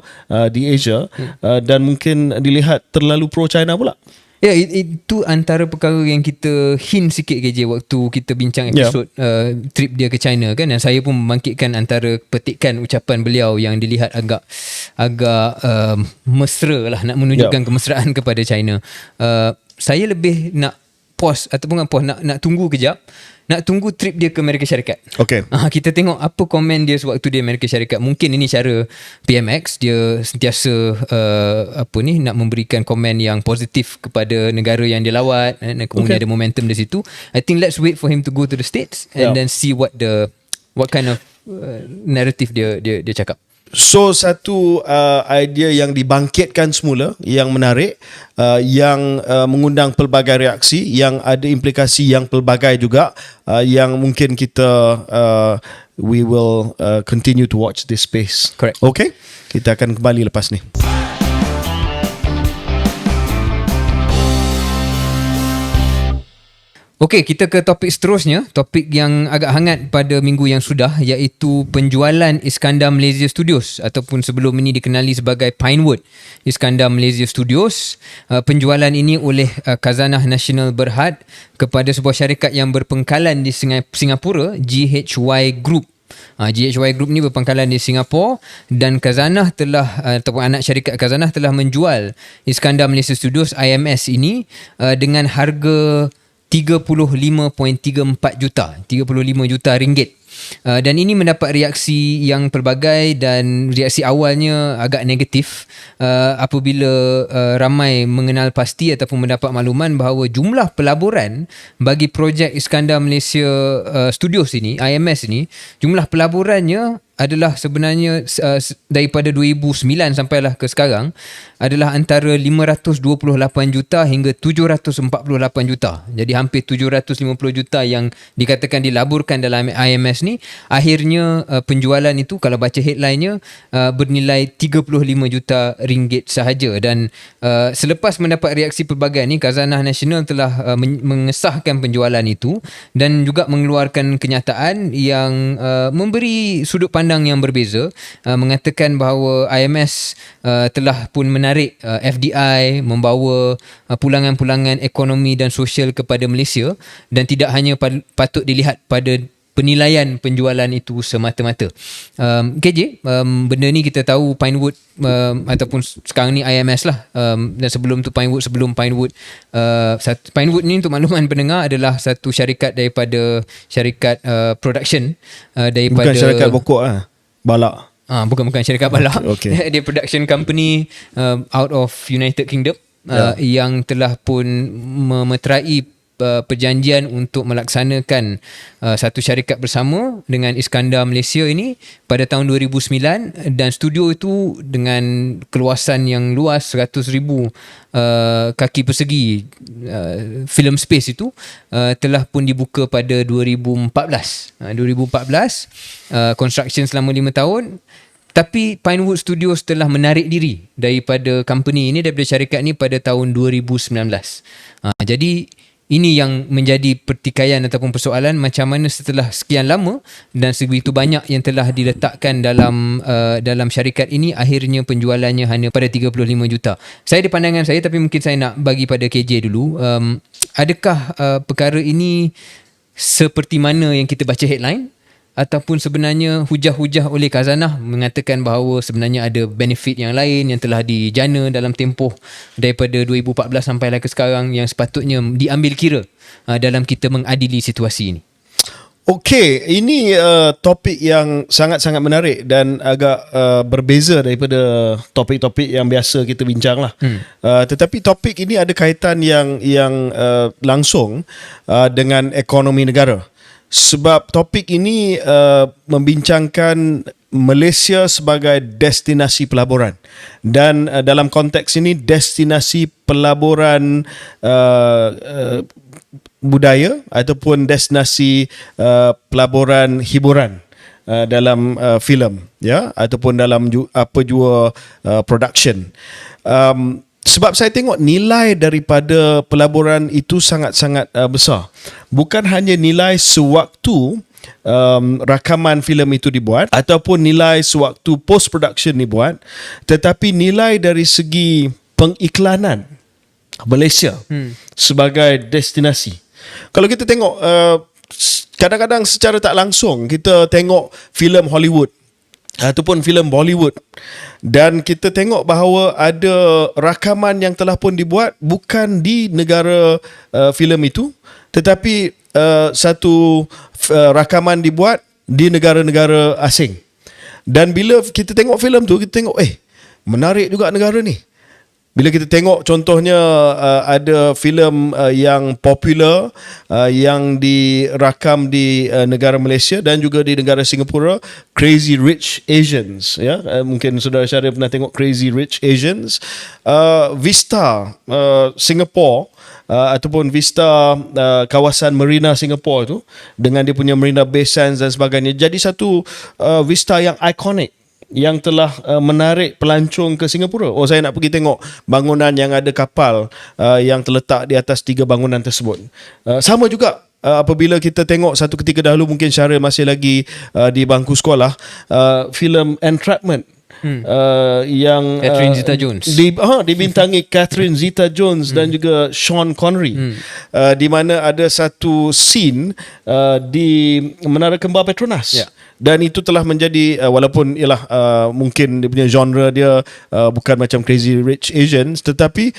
di Asia, dan mungkin dilihat terlalu pro China pula. Ya, itu antara perkara yang kita hint sikit, KJ, waktu kita bincang episod trip dia ke China kan, dan saya pun membangkitkan antara petikan ucapan beliau yang dilihat agak mesra lah, nak menunjukkan kemesraan kepada China. Saya lebih nak pause, ataupun bukan pause, nak tunggu kejap, nak tunggu trip dia ke Amerika Syarikat. Okay. Kita tengok apa komen dia sewaktu dia Amerika Syarikat. Mungkin ini cara PMX, dia sentiasa nak memberikan komen yang positif kepada negara yang dia lawat, dan kemudian ada momentum di situ. I think let's wait for him to go to the States and then see what kind of narrative dia cakap. So satu idea yang dibangkitkan semula, yang menarik, yang mengundang pelbagai reaksi, yang ada implikasi yang pelbagai juga, yang mungkin kita we will continue to watch this space. Correct. Okay, kita akan kembali lepas ni. Okey, kita ke topik seterusnya, topik yang agak hangat pada minggu yang sudah, iaitu penjualan Iskandar Malaysia Studios, ataupun sebelum ini dikenali sebagai Pinewood Iskandar Malaysia Studios. Penjualan ini oleh Khazanah Nasional Berhad kepada sebuah syarikat yang berpangkalan di Singapura, GHY Group. GHY Group ni berpangkalan di Singapura, dan Khazanah ataupun anak syarikat Khazanah telah menjual Iskandar Malaysia Studios IMS ini dengan harga 35.34 juta, 35 juta ringgit. Dan ini mendapat reaksi yang pelbagai, dan reaksi awalnya agak negatif apabila ramai mengenal pasti ataupun mendapat makluman bahawa jumlah pelaburan bagi projek Iskandar Malaysia Studios ini, IMS ini, jumlah pelaburannya adalah sebenarnya daripada 2009 sampailah ke sekarang adalah antara 528 juta hingga 748 juta. Jadi hampir 750 juta yang dikatakan dilaburkan dalam IMS ni, akhirnya penjualan itu kalau baca headline-nya bernilai 35 juta ringgit sahaja. Dan selepas mendapat reaksi pelbagai ni, Khazanah Nasional telah mengesahkan penjualan itu dan juga mengeluarkan kenyataan yang memberi sudut pandang yang berbeza, mengatakan bahawa IMS telah pun menarik FDI, membawa pulangan-pulangan ekonomi dan sosial kepada Malaysia, dan tidak hanya patut dilihat pada penilaian penjualan itu semata-mata. KJ, benda ni kita tahu Pinewood ataupun sekarang ni IMS lah, dan sebelum tu Pinewood, Pinewood ni untuk makluman pendengar adalah satu syarikat daripada syarikat production daripada, bukan syarikat pokok lah, balak. Bukan syarikat balak. Okay. Dia production company out of United Kingdom, yang telah pun memeterai perjanjian untuk melaksanakan satu syarikat bersama dengan Iskandar Malaysia ini pada tahun 2009, dan studio itu dengan keluasan yang luas 100,000 kaki persegi, film space itu telah pun dibuka pada 2014. Construction selama 5 tahun. Tapi Pinewood Studios telah menarik diri daripada company ini, daripada syarikat ini pada tahun 2019. Jadi ini yang menjadi pertikaian ataupun persoalan, macam mana setelah sekian lama dan sebegitu banyak yang telah diletakkan dalam syarikat ini, akhirnya penjualannya hanya pada 35 juta. Saya ada pandangan saya, tapi mungkin saya nak bagi pada KJ dulu. Adakah perkara ini seperti mana yang kita baca headline, ataupun sebenarnya hujah-hujah oleh Khazanah mengatakan bahawa sebenarnya ada benefit yang lain yang telah dijana dalam tempoh daripada 2014 sampailah ke sekarang, yang sepatutnya diambil kira dalam kita mengadili situasi ini? Okey, ini topik yang sangat-sangat menarik dan agak berbeza daripada topik-topik yang biasa kita bincang lah. Tetapi topik ini ada kaitan yang langsung dengan ekonomi negara. Sebab topik ini membincangkan Malaysia sebagai destinasi pelaburan, dan dalam konteks ini destinasi pelaburan budaya ataupun destinasi pelaburan hiburan dalam filem, ya, ataupun dalam apa jua production. Sebab saya tengok nilai daripada pelaburan itu sangat-sangat besar. Bukan hanya nilai sewaktu rakaman filem itu dibuat ataupun nilai sewaktu post production dibuat, tetapi nilai dari segi pengiklanan Malaysia sebagai destinasi. Kalau kita tengok kadang-kadang secara tak langsung kita tengok filem Hollywood ataupun filem Bollywood, dan kita tengok bahawa ada rakaman yang telah pun dibuat bukan di negara filem itu, tetapi satu rakaman dibuat di negara-negara asing. Dan bila kita tengok filem tu, kita tengok menarik juga negara ni. Bila kita tengok contohnya ada filem yang popular yang dirakam di negara Malaysia dan juga di negara Singapura, Crazy Rich Asians, ya, mungkin saudara Syarif pernah tengok Crazy Rich Asians. Vista Singapore ataupun Vista kawasan Marina Singapore tu dengan dia punya Marina Bay Sands dan sebagainya, jadi satu vista yang ikonik yang telah menarik pelancong ke Singapura. Saya nak pergi tengok bangunan yang ada kapal yang terletak di atas 3 bangunan tersebut. Sama juga apabila kita tengok satu ketika dahulu, mungkin Syaril masih lagi di bangku sekolah, filem Entrapment yang Catherine Zeta-Jones dibintangi Catherine Zeta-Jones dan juga Sean Connery, di mana ada satu scene di Menara Kembar Petronas. Dan itu telah menjadi walaupun ialah mungkin dia punya genre dia bukan macam Crazy Rich Asians, tetapi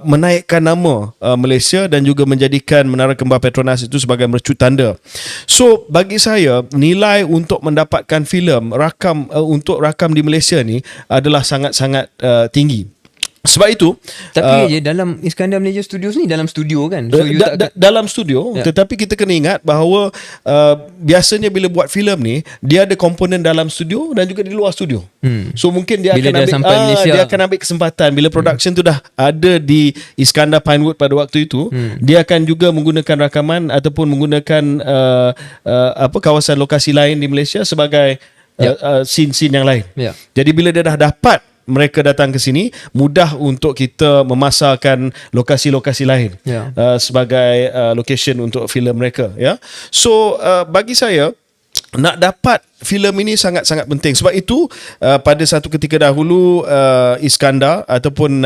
menaikkan nama Malaysia dan juga menjadikan Menara Kembar Petronas itu sebagai mercu tanda. So bagi saya, nilai untuk mendapatkan filem untuk rakam di Malaysia ni adalah sangat-sangat tinggi. Sebab itu Tapi je dalam Iskandar Malaysia Studios ni dalam studio kan. So you dalam studio, tetapi kita kena ingat bahawa biasanya bila buat filem ni dia ada komponen dalam studio dan juga di luar studio. So mungkin dia Bila akan dah sampai Malaysia, dia akan ambil kesempatan bila production tu dah ada di Iskandar Pinewood pada waktu itu, dia akan juga menggunakan rakaman ataupun menggunakan kawasan lokasi lain di Malaysia sebagai scene-scene yang lain. Jadi bila dia dah dapat mereka datang ke sini, mudah untuk kita memasarkan lokasi-lokasi lain sebagai location untuk filem mereka. So bagi saya, nak dapat filem ini sangat-sangat penting. Sebab itu pada satu ketika dahulu Iskandar ataupun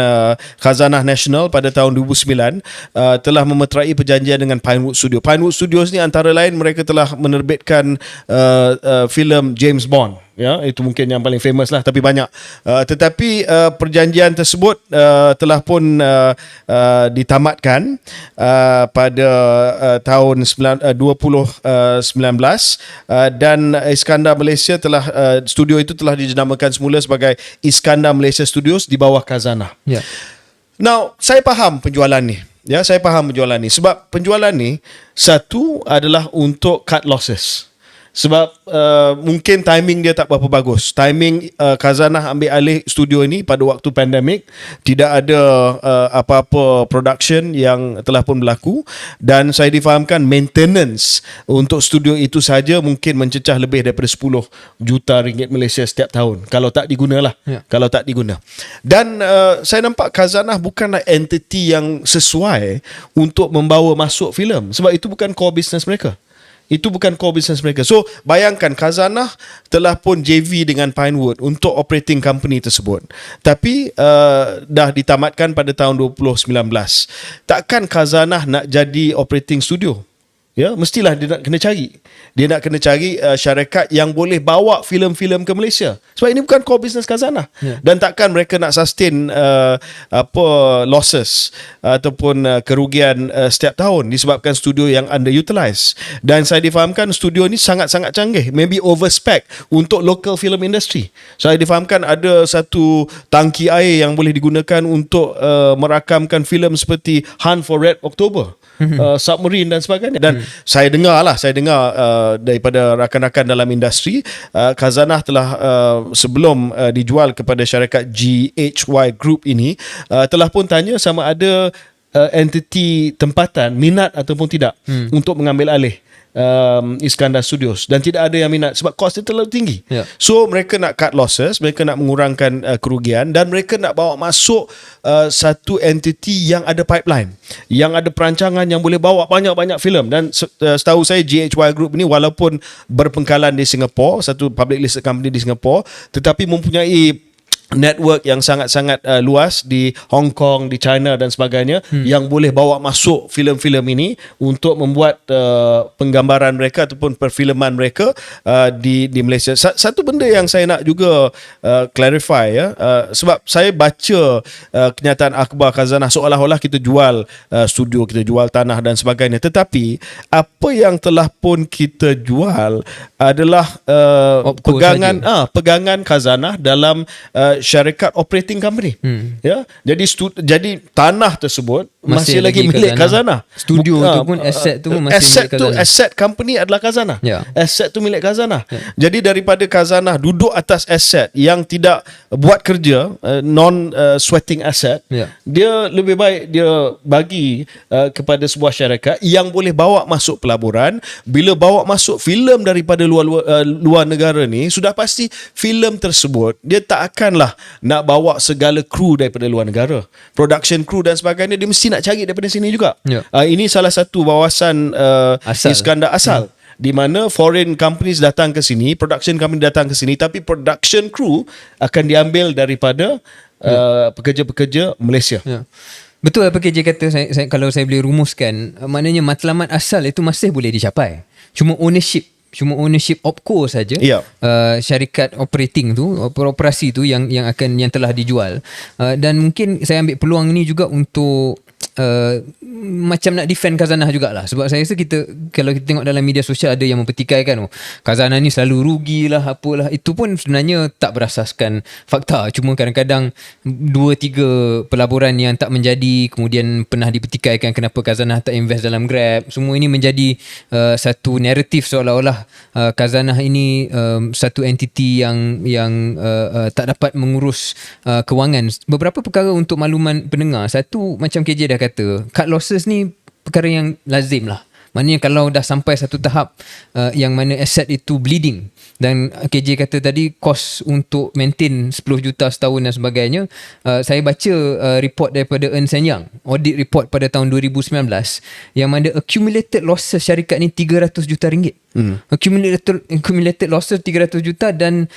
Khazanah Nasional pada tahun 2009 telah memeterai perjanjian dengan Pinewood Studio. Pinewood Studios ni antara lain mereka telah menerbitkan filem James Bond. Itu mungkin yang paling famous lah, tapi banyak. Tetapi perjanjian tersebut telah pun ditamatkan pada tahun 2019 dan Iskandar Malaysia telah studio itu telah dinamakan semula sebagai Iskandar Malaysia Studios di bawah Khazanah. Now, saya faham penjualan ni. Saya faham penjualan ni sebab penjualan ni satu adalah untuk cut losses. Sebab mungkin timing dia tak berapa bagus. Timing Khazanah ambil alih studio ini pada waktu pandemik, tidak ada apa-apa production yang telah pun berlaku, dan saya difahamkan maintenance untuk studio itu saja mungkin mencecah lebih daripada 10 juta ringgit Malaysia setiap tahun kalau tak diguna lah. Kalau tak diguna. Dan saya nampak Khazanah bukanlah entiti yang sesuai untuk membawa masuk filem, sebab itu bukan core business mereka. Itu bukan core business mereka. So, bayangkan Khazanah telah pun JV dengan Pinewood untuk operating company tersebut. Tapi dah ditamatkan pada tahun 2019. Takkan Khazanah nak jadi operating studio? Mestilah dia nak kena cari. Dia nak kena cari syarikat yang boleh bawa filem-filem ke Malaysia. Sebab ini bukan core business Khazanah. Dan takkan mereka nak sustain losses ataupun kerugian setiap tahun disebabkan studio yang underutilized. Dan saya difahamkan studio ni sangat-sangat canggih, maybe overspec untuk local film industry. Saya difahamkan ada satu tangki air yang boleh digunakan untuk merakamkan filem seperti Hunt for Red October, Submarine dan sebagainya. Dan saya dengar daripada rakan-rakan dalam industri, Khazanah telah sebelum dijual kepada syarikat GHY Group ini, telah pun tanya sama ada entiti tempatan minat ataupun tidak untuk mengambil alih Iskandar Studios, dan tidak ada yang minat sebab kos dia terlalu tinggi. So mereka nak cut losses, mereka nak mengurangkan kerugian, dan mereka nak bawa masuk satu entiti yang ada pipeline, yang ada perancangan yang boleh bawa banyak-banyak filem. Dan setahu saya GHY Group ni walaupun berpengkalan di Singapura, satu public listed company di Singapura, tetapi mempunyai network yang sangat-sangat luas di Hong Kong, di China dan sebagainya, yang boleh bawa masuk filem-filem ini untuk membuat penggambaran mereka ataupun perfilman mereka di Malaysia. Satu benda yang saya nak juga clarify, sebab saya baca kenyataan akhbar Khazanah seolah-olah kita jual studio, kita jual tanah dan sebagainya, tetapi apa yang telah pun kita jual adalah pegangan Khazanah dalam syarikat operating company. Jadi tanah tersebut masih lagi milik Khazanah. Studio tu pun aset tu masih milik Khazanah. Aset company adalah Khazanah. Aset tu milik Khazanah. Jadi daripada Khazanah duduk atas aset yang tidak buat kerja, non sweating asset, dia lebih baik dia bagi kepada sebuah syarikat yang boleh bawa masuk pelaburan. Bila bawa masuk filem daripada luar negara ni, sudah pasti filem tersebut dia tak akanlah nak bawa segala kru daripada luar negara, production crew dan sebagainya, dia mesti nak cari daripada sini juga. Ini salah satu wawasan Iskandar asal, di mana foreign companies datang ke sini, production company datang ke sini, tapi production crew akan diambil daripada pekerja-pekerja Malaysia. Betul apa KJ kata. Kalau saya boleh rumuskan, maknanya matlamat asal itu masih boleh dicapai, cuma ownership opco saja. Syarikat operating tu, operasi tu yang telah dijual. Dan mungkin saya ambil peluang ini juga untuk macam nak defend Khazanah jugalah. Sebab saya rasa kalau kita tengok dalam media sosial ada yang mempertikaikan, Khazanah ni selalu rugilah apalah. Itu pun sebenarnya tak berasaskan fakta. Cuma kadang-kadang 2-3 pelaburan yang tak menjadi, kemudian pernah dipertikaikan kenapa Khazanah tak invest dalam Grab. Semua ini menjadi satu naratif seolah-olah Khazanah ini satu entiti yang tak dapat mengurus kewangan. Beberapa perkara untuk makluman pendengar. Satu, macam KJ dah kata, cut losses ni perkara yang lazim lah. Maknanya kalau dah sampai satu tahap yang mana aset itu bleeding, dan KJ kata tadi kos untuk maintain 10 juta setahun dan sebagainya, saya baca report daripada Ernst & Young, audit report pada tahun 2019, yang mana accumulated losses syarikat ni 300 juta ringgit. Accumulated losses 300 juta dan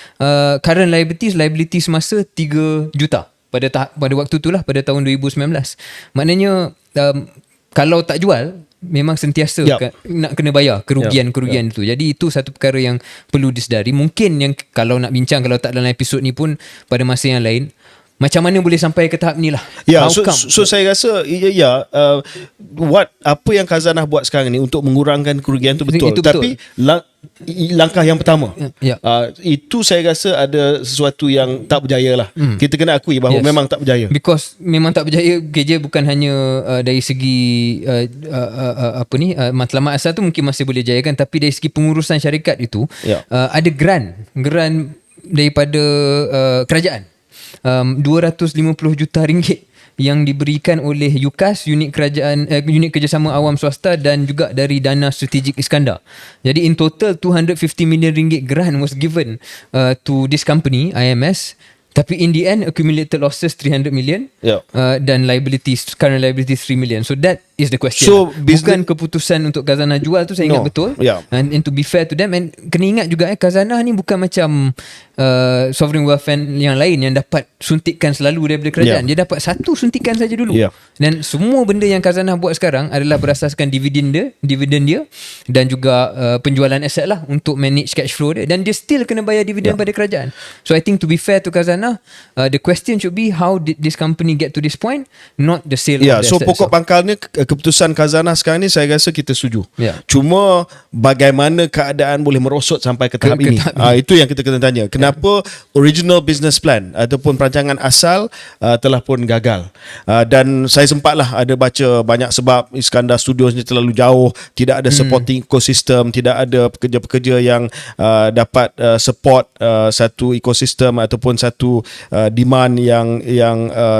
current liability semasa 3 juta pada waktu itulah, pada tahun 2019. Maknanya kalau tak jual memang sentiasa nak kena bayar kerugian itu. Jadi itu satu perkara yang perlu disedari. Mungkin yang kalau nak bincang, kalau tak dalam episod ni pun pada masa yang lain, macam mana boleh sampai ke tahap ni lah. So saya rasa apa yang Khazanah buat sekarang ni untuk mengurangkan kerugian tu betul. Tapi langkah yang pertama itu saya rasa ada sesuatu yang tak berjaya lah. Kita kena akui bahawa memang tak berjaya. Because memang tak berjaya, KJ, bukan hanya dari segi matlamat asal tu mungkin masih boleh jayakan, tapi dari segi pengurusan syarikat itu ada grant daripada kerajaan, 250 juta ringgit yang diberikan oleh UKAS, unit kerjasama awam swasta, dan juga dari dana strategik Iskandar. Jadi in total 250 million ringgit grant was given to this company, IMS. Tapi in the end accumulated losses 300 million dan current liabilities 3 million. So that is the question. So bukan keputusan untuk Khazanah jual tu, saya ingat betul. And to be fair to them, and kena ingat juga Khazanah ni bukan macam sovereign wealth fund yang lain yang dapat suntikan selalu daripada kerajaan. Dia dapat satu suntikan saja dulu. Dan semua benda yang Khazanah buat sekarang adalah berasaskan dividen dia dan juga penjualan aset lah untuk manage cash flow dia, dan dia still kena bayar dividen pada kerajaan. So I think to be fair to Khazanah, the question should be, how did this company get to this point, not the sale of the assets. So pokok pangkalnya keputusan Khazanah sekarang ni saya rasa kita setuju. Cuma bagaimana keadaan boleh merosot sampai ke tahap ini, itu yang kita kena tanya. Kenapa original business plan ataupun perancangan asal telah pun gagal. Dan saya sempatlah ada baca banyak sebab Iskandar Studios ni terlalu jauh, tidak ada supporting ecosystem, tidak ada pekerja-pekerja yang dapat support satu ekosistem ataupun satu demand yang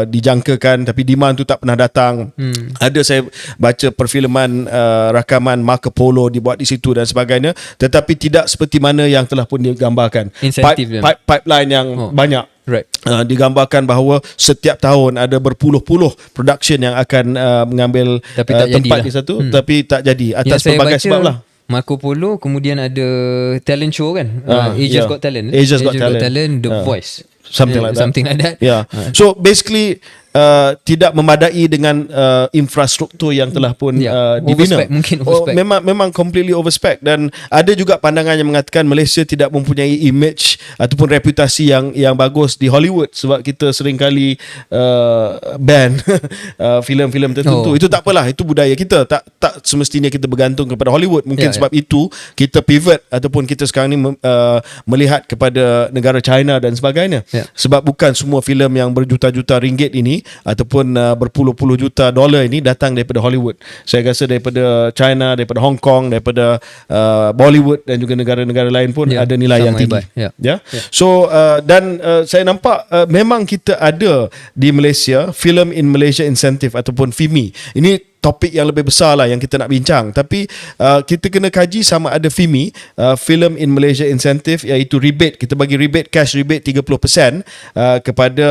dijangkakan, tapi demand tu tak pernah datang. Ada saya baca perfilman rakaman Marco Polo dibuat di situ dan sebagainya, tetapi tidak seperti mana yang telah pun digambarkan. Pipeline yang banyak. Digambarkan bahawa setiap tahun ada berpuluh-puluh production yang akan mengambil tempat di satu, tapi tak jadi atas pelbagai sebab lah. Marco Polo, kemudian ada talent show kan, Asia's Got Talent, The Voice, something like that. So basically tidak memadai dengan infrastruktur yang telah pun dibina. Memang completely overspec. Dan ada juga pandangan yang mengatakan Malaysia tidak mempunyai image ataupun reputasi yang bagus di Hollywood, sebab kita seringkali ban filem-filem tertentu. Itu tak apalah, itu budaya kita. Tak semestinya kita bergantung kepada Hollywood. Mungkin sebab itu kita pivot ataupun kita sekarang ni melihat kepada negara China dan sebagainya. Sebab bukan semua filem yang berjuta-juta ringgit ini ataupun berpuluh-puluh juta dolar ini datang daripada Hollywood. Saya rasa daripada China, daripada Hong Kong, daripada Bollywood dan juga negara-negara lain pun ada nilai yang tinggi. So dan saya nampak memang kita ada di Malaysia Film in Malaysia Incentive ataupun FIMI. Ini topik yang lebih besar lah yang kita nak bincang. Tapi kita kena kaji sama ada FIMI, Film in Malaysia Incentive, iaitu rebate. Kita bagi rebate, cash rebate 30% kepada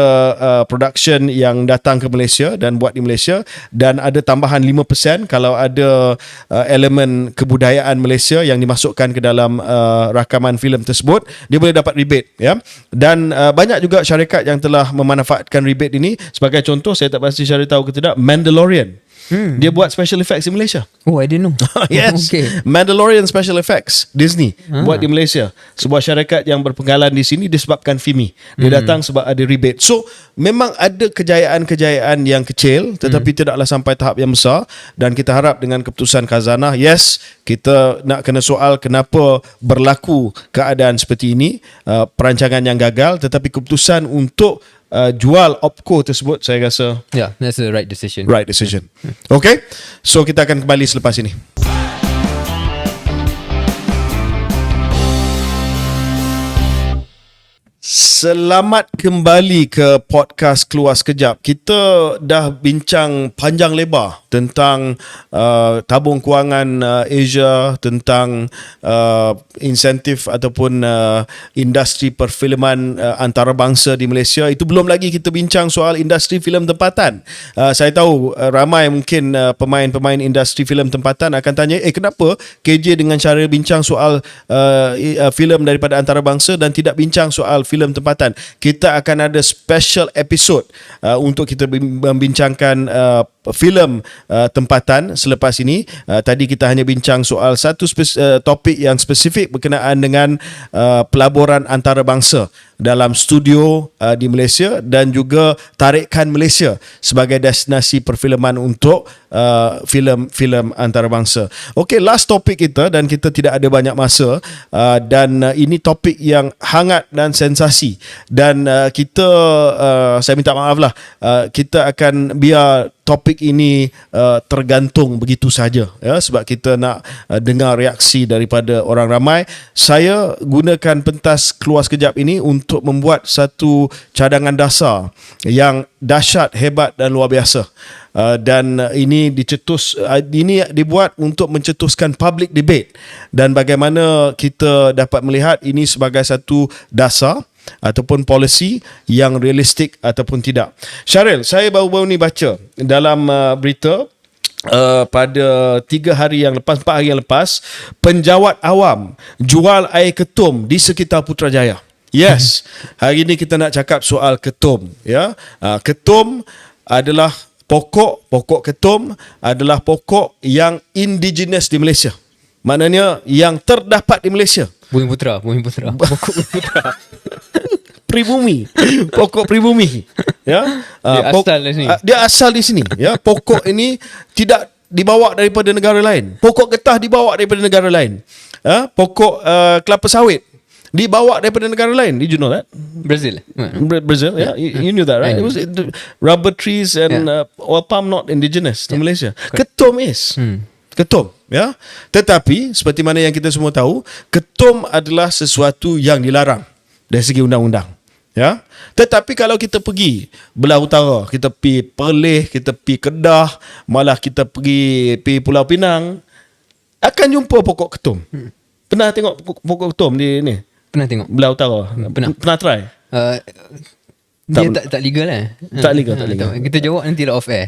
production yang datang ke Malaysia dan buat di Malaysia, dan ada tambahan 5% kalau ada elemen kebudayaan Malaysia yang dimasukkan ke dalam rakaman filem tersebut, dia boleh dapat rebate. Dan banyak juga syarikat yang telah memanfaatkan rebate ini. Sebagai contoh, saya tak pasti Syarif tahu ke tidak, Mandalorian. Dia buat special effects di Malaysia. Oh, I didn't know. Yes. Okay. Mandalorian Special Effects Disney buat di Malaysia. Sebuah syarikat yang berpenggalan di sini disebabkan FIMI. Dia datang sebab ada rebate. So memang ada kejayaan-kejayaan yang kecil tetapi tidaklah sampai tahap yang besar, dan kita harap dengan keputusan khazanah, yes, kita nak kena soal kenapa berlaku keadaan seperti ini, perancangan yang gagal, tetapi keputusan untuk jual OPCO tersebut saya rasa Yeah, that's the right decision. right decision. Okay, so kita akan kembali selepas ini. Selamat kembali ke podcast Keluar Sekejap. Kita dah bincang panjang lebar tentang tabung kewangan Asia, tentang insentif ataupun industri perfilman antarabangsa di Malaysia. Itu belum lagi kita bincang soal industri filem tempatan. Saya tahu ramai mungkin pemain-pemain industri filem tempatan akan tanya, kenapa KJ dengan cara bincang soal filem daripada antarabangsa dan tidak bincang soal filem tempatan. Kita akan ada special episode untuk kita membincangkan filem tempatan selepas ini. Tadi kita hanya bincang soal satu topik yang spesifik berkenaan dengan pelaburan antarabangsa dalam studio di Malaysia dan juga tarikan Malaysia sebagai destinasi perfilman untuk filem-filem antarabangsa. Okey, last topik kita, dan kita tidak ada banyak masa, dan ini topik yang hangat dan sensasi, dan kita saya minta maaf lah, kita akan biar topik ini tergantung begitu saja, ya, sebab kita nak dengar reaksi daripada orang ramai. Saya gunakan pentas Keluar Sekejap ini untuk membuat satu cadangan dasar yang dahsyat, hebat dan luar biasa. Dan ini dibuat untuk mencetuskan public debate, dan bagaimana kita dapat melihat ini sebagai satu dasar ataupun polisi yang realistik ataupun tidak. Syaril, saya baru-baru ni baca dalam berita pada 4 hari yang lepas, penjawat awam jual air ketum di sekitar Putrajaya. Yes, hari ni kita nak cakap soal ketum, ya. Ketum adalah pokok ketum adalah pokok yang indigenous di Malaysia. Maknanya yang terdapat di Malaysia. Bumi Putra. Pokok Bumi Putra. Pribumi. Pokok pribumi. Ya. Dia asal di sini, ya. Pokok ini tidak dibawa daripada negara lain. Pokok getah dibawa daripada negara lain. Pokok kelapa sawit dibawa daripada negara lain. Did you know that? Brazil. Brazil, yeah. You knew that, right? It was rubber trees and oil palm not indigenous to Malaysia. Ketum is. Ketum, ya. Tetapi seperti mana yang kita semua tahu, ketum adalah sesuatu yang dilarang dari segi undang-undang, ya. Tetapi kalau kita pergi belah utara, kita pergi Perlis, kita pergi Kedah, malah kita pergi Pulau Pinang, akan jumpa pokok ketum. Pernah tengok pokok ketum di ni? Pernah tengok belah utara. Pernah try? Dia tak legal lah. Tak legal. Kita jawab nanti lah off air.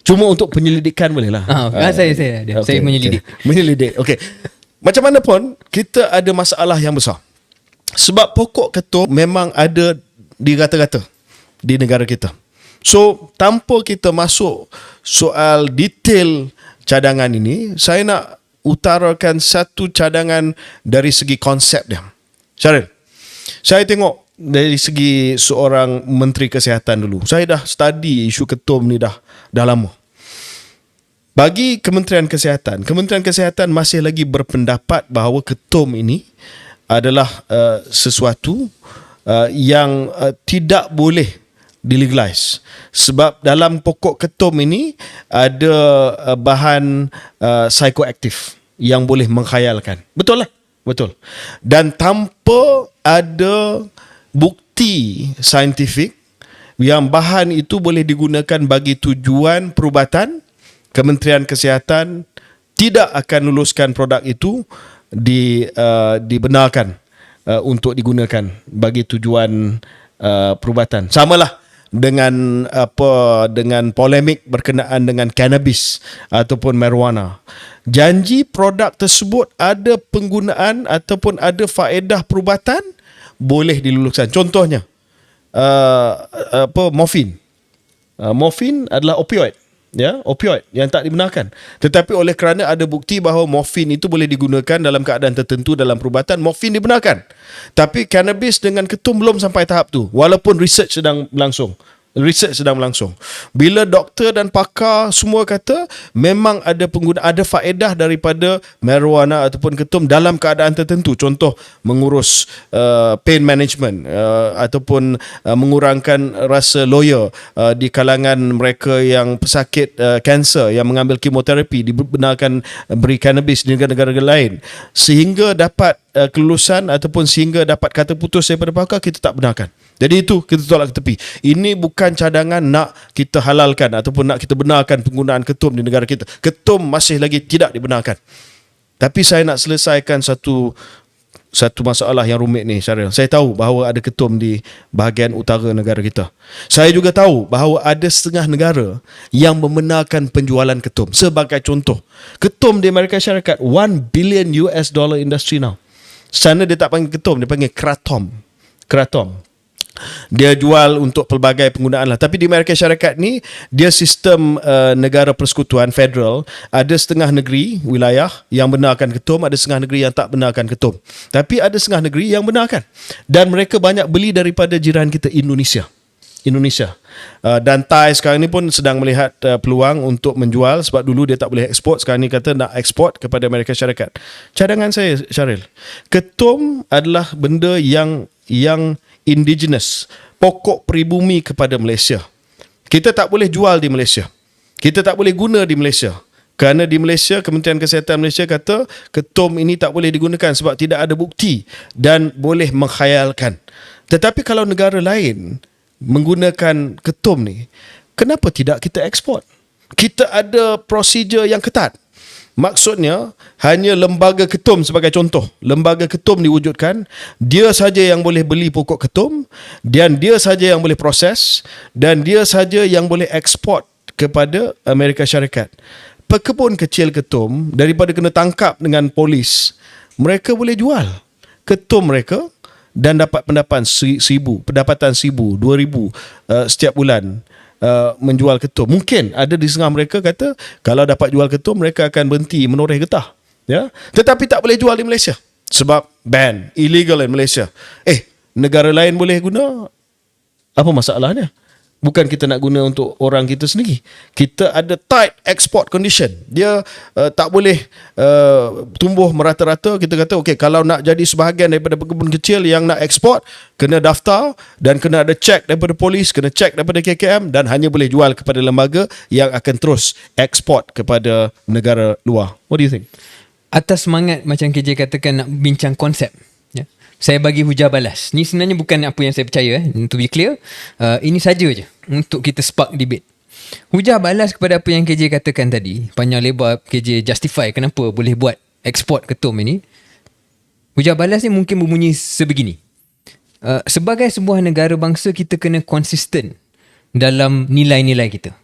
Cuma untuk penyelidikan boleh lah. Saya menyelidik. Menyelidik. Okey. Macam mana pun, kita ada masalah yang besar. Sebab pokok ketum memang ada di rata-rata di negara kita. So, tanpa kita masuk soal detail cadangan ini, saya nak utarakan satu cadangan dari segi konsep dia. Syaril, saya tengok dari segi seorang Menteri Kesihatan dulu. Saya dah study isu ketum ni dah lama. Bagi Kementerian Kesihatan masih lagi berpendapat bahawa ketum ini adalah sesuatu yang tidak boleh dilegalize. Sebab dalam pokok ketum ini ada bahan psikoaktif yang boleh mengkhayalkan. Betul lah. Betul. Dan tanpa ada bukti saintifik yang bahan itu boleh digunakan bagi tujuan perubatan, Kementerian Kesihatan tidak akan luluskan produk itu dibenarkan untuk digunakan bagi tujuan perubatan. Samalah dengan polemik berkenaan dengan cannabis ataupun marijuana. Janji produk tersebut ada penggunaan ataupun ada faedah perubatan, boleh diluluskan. Contohnya morfin. Morfin adalah opioid. ya, opioid yang tak dibenarkan. Tetapi oleh kerana ada bukti bahawa morfin itu boleh digunakan dalam keadaan tertentu dalam perubatan, morfin dibenarkan. Tapi cannabis dengan ketum belum sampai tahap tu, walaupun research sedang berlangsung. Bila doktor dan pakar semua kata memang ada ada faedah daripada marijuana ataupun ketum dalam keadaan tertentu, contoh mengurus pain management ataupun mengurangkan rasa loya di kalangan mereka yang pesakit kanser yang mengambil kemoterapi, dibenarkan beri cannabis di negara-negara lain sehingga dapat kelulusan ataupun sehingga dapat kata putus daripada pakar, kita tak benarkan. Jadi itu kita tolak ke tepi. Ini bukan cadangan nak kita halalkan ataupun nak kita benarkan penggunaan ketum di negara kita. Ketum masih lagi tidak dibenarkan. Tapi saya nak selesaikan satu masalah yang rumit ni, Syaril. Saya tahu bahawa ada ketum di bahagian utara negara kita. Saya juga tahu bahawa ada setengah negara yang membenarkan penjualan ketum. Sebagai contoh, ketum di Amerika Syarikat $1 billion industry now. Sana dia tak panggil ketum, dia panggil kratom. Dia jual untuk pelbagai penggunaan lah. Tapi di Amerika Syarikat ni, dia sistem negara persekutuan federal. Ada setengah negeri, wilayah yang benarkan ketum, ada setengah negeri yang tak benarkan ketum. Tapi ada setengah negeri yang benarkan. Dan mereka banyak beli daripada jiran kita, Indonesia. Dan Thai sekarang ni pun sedang melihat peluang untuk menjual, sebab dulu dia tak boleh ekspor, sekarang ni kata nak ekspor kepada Amerika Syarikat. Cadangan saya, Syaril, ketum adalah benda yang indigenous, pokok peribumi kepada Malaysia. Kita tak boleh jual di Malaysia, kita tak boleh guna di Malaysia, kerana di Malaysia Kementerian Kesihatan Malaysia kata ketum ini tak boleh digunakan sebab tidak ada bukti dan boleh mengkhayalkan. Tetapi kalau negara lain menggunakan ketum ni, kenapa tidak kita ekspor? Kita ada prosedur yang ketat. Maksudnya hanya lembaga ketum sebagai contoh. Lembaga ketum diwujudkan, dia saja yang boleh beli pokok ketum dan dia saja yang boleh proses dan dia saja yang boleh ekspor kepada Amerika Syarikat. Pekebun kecil ketum, daripada kena tangkap dengan polis, mereka boleh jual ketum mereka dan dapat pendapatan $1,000, $2,000 setiap bulan. Menjual ketum. Mungkin ada di setengah mereka kata kalau dapat jual ketum mereka akan berhenti menoreh getah, ya. Tetapi tak boleh jual di Malaysia sebab ban, illegal in Malaysia. Negara lain boleh guna, apa masalahnya? Bukan kita nak guna untuk orang kita sendiri. Kita ada tight export condition. Dia tak boleh tumbuh merata-rata. Kita kata okey, kalau nak jadi sebahagian daripada pekebun kecil yang nak ekspor, kena daftar dan kena ada cek daripada polis, kena cek daripada KKM dan hanya boleh jual kepada lembaga yang akan terus ekspor kepada negara luar. What do you think? Atas semangat macam KJ katakan nak bincang konsep, ya, saya bagi hujah balas. Ni sebenarnya bukan apa yang saya percaya, to be clear. Ini saja je untuk kita spark debate. Hujah balas kepada apa yang KJ katakan tadi, panjang lebar KJ justify kenapa boleh buat ekspor ketum ini. Hujah balas ni mungkin berbunyi sebegini. Sebagai sebuah negara bangsa, kita kena konsisten dalam nilai-nilai kita.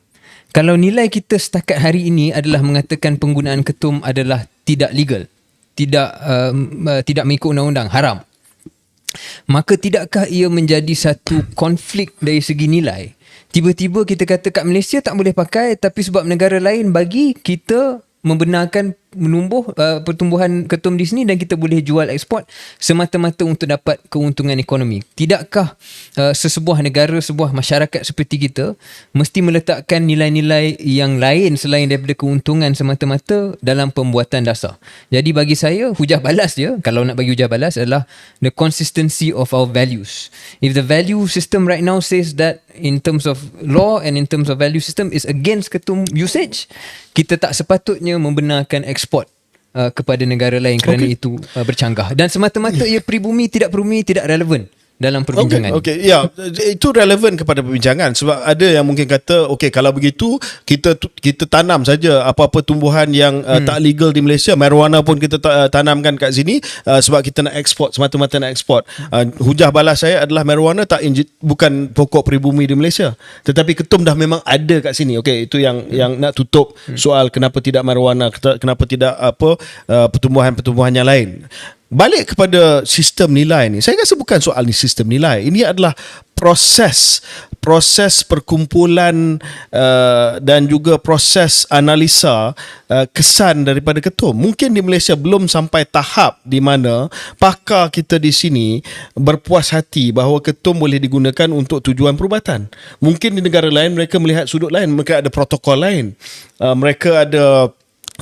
Kalau nilai kita setakat hari ini adalah mengatakan penggunaan ketum adalah tidak legal, tidak mengikut undang-undang, haram, maka tidakkah ia menjadi satu konflik dari segi nilai? Tiba-tiba kita kata kat Malaysia tak boleh pakai, tapi sebab negara lain bagi, kita membenarkan pertumbuhan ketum di sini dan kita boleh jual ekspor semata-mata untuk dapat keuntungan ekonomi. Tidakkah sesebuah negara, sebuah masyarakat seperti kita mesti meletakkan nilai-nilai yang lain selain daripada keuntungan semata-mata dalam pembuatan dasar? Jadi bagi saya, hujah balas dia, kalau nak bagi hujah balas, adalah the consistency of our values. If the value system right now says that in terms of law and in terms of value system is against ketum usage, kita tak sepatutnya membenarkan ekspor kepada negara lain kerana itu bercanggah. Dan semata-mata ia peribumi, tidak relevan dalam perbincangan. Okey, ya, itu relevan kepada perbincangan sebab ada yang mungkin kata okey, kalau begitu kita tanam saja apa-apa tumbuhan yang tak legal di Malaysia. Marijuana pun kita tanamkan kat sini sebab kita nak ekspor, semata-mata nak ekspor. Hujah balas saya adalah marijuana bukan pokok peribumi di Malaysia, tetapi ketum dah memang ada kat sini. Okey, itu yang nak tutup soal kenapa tidak marijuana, kenapa tidak pertumbuhan-pertumbuhan yang lain. balik kepada sistem nilai ni, saya rasa bukan soal ni sistem nilai. Ini adalah proses perkumpulan dan juga proses analisa kesan daripada ketum. Mungkin di Malaysia belum sampai tahap di mana pakar kita di sini berpuas hati bahawa ketum boleh digunakan untuk tujuan perubatan. Mungkin di negara lain mereka melihat sudut lain, mereka ada protokol lain, mereka ada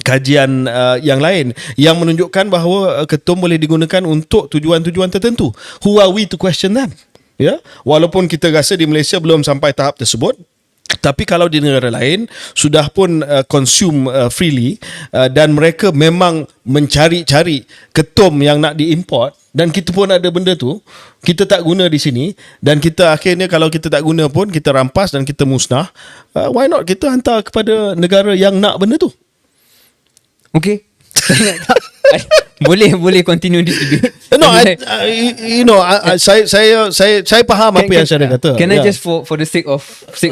kajian yang lain yang menunjukkan bahawa ketum boleh digunakan untuk tujuan-tujuan tertentu. Who are we to question them? Ya, walaupun kita rasa di Malaysia belum sampai tahap tersebut, tapi kalau di negara lain sudah pun consume freely, dan mereka memang mencari-cari ketum yang nak diimport, dan kita pun ada benda tu, kita tak guna di sini, dan kita akhirnya kalau kita tak guna pun kita rampas dan kita musnah, why not kita hantar kepada negara yang nak benda tu? Okay. boleh continue this debate. No, saya faham apa yang saya kata. Can I just for the sake of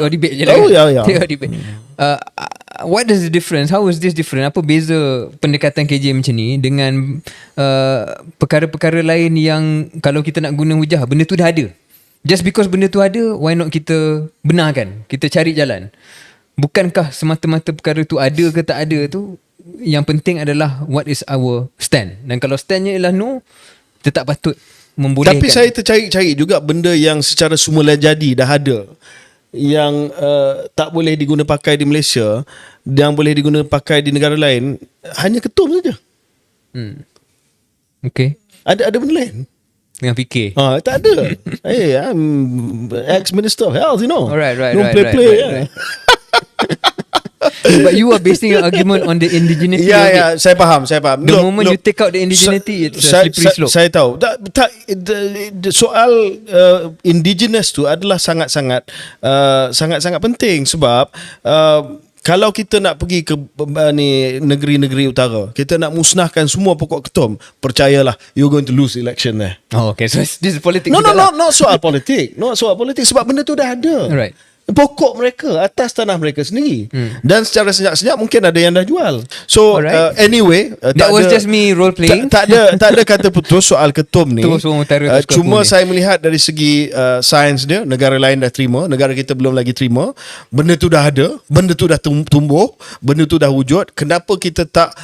debate je lah. Oh ya. Sake of debate. What is the difference? How is this different? Apa beza pendekatan KJ macam ni dengan perkara-perkara lain yang kalau kita nak guna hujah, benda tu dah ada. Just because benda tu ada, why not kita benarkan? Kita cari jalan. Bukankah semata-mata perkara tu ada ke tak ada tu, yang penting adalah what is our stand. Dan kalau standnya ialah no, kita tak patut membolehkan. Tapi saya tercari-cari juga benda yang secara semula jadi dah ada, yang tak boleh diguna pakai di Malaysia, yang boleh diguna pakai di negara lain, hanya ketum saja. Okay. Ada benda lain? Dengan fikir. Tak ada. Hey, I'm ex-minister of health, you know. Right. Don't play. But you are basing your argument on the indigeneity of it. Ya, saya faham. The moment you take out the indigeneity, it's a slippery slope. Saya tahu. Soal indigenous tu adalah sangat-sangat penting, sebab kalau kita nak pergi ke negeri-negeri utara, kita nak musnahkan semua pokok ketum, percayalah, you're going to lose election there. Oh, okay. So this is politics. Not soal politik. Not soal politik, sebab benda tu dah ada. Right. Pokok mereka atas tanah mereka sendiri, dan secara senyap-senyap mungkin ada yang dah jual. So anyway, that was just me role playing. Tak ada kata putus soal ketum ni. Cuma saya melihat dari segi sains dia, negara lain dah terima, negara kita belum lagi terima. Benda tu dah ada, benda tu dah tumbuh, benda tu dah wujud. Kenapa kita tak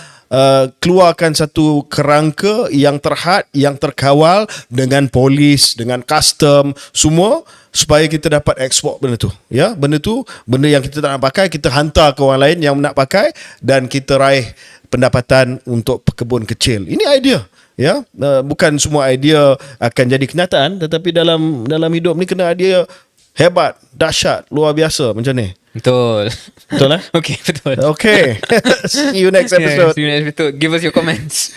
keluarkan satu kerangka yang terhad, yang terkawal dengan polis, dengan custom, semua, supaya kita dapat ekspor benda tu. Ya, benda yang kita tak nak pakai, kita hantar ke orang lain yang nak pakai, dan kita raih pendapatan untuk pekebun kecil. Ini idea. Ya, bukan semua idea akan jadi kenyataan, tetapi dalam hidup ni kena idea hebat, dahsyat, luar biasa macam ni. Betul lah? Okay, betul. Okay. See you next episode. See you next episode. Give us your comments.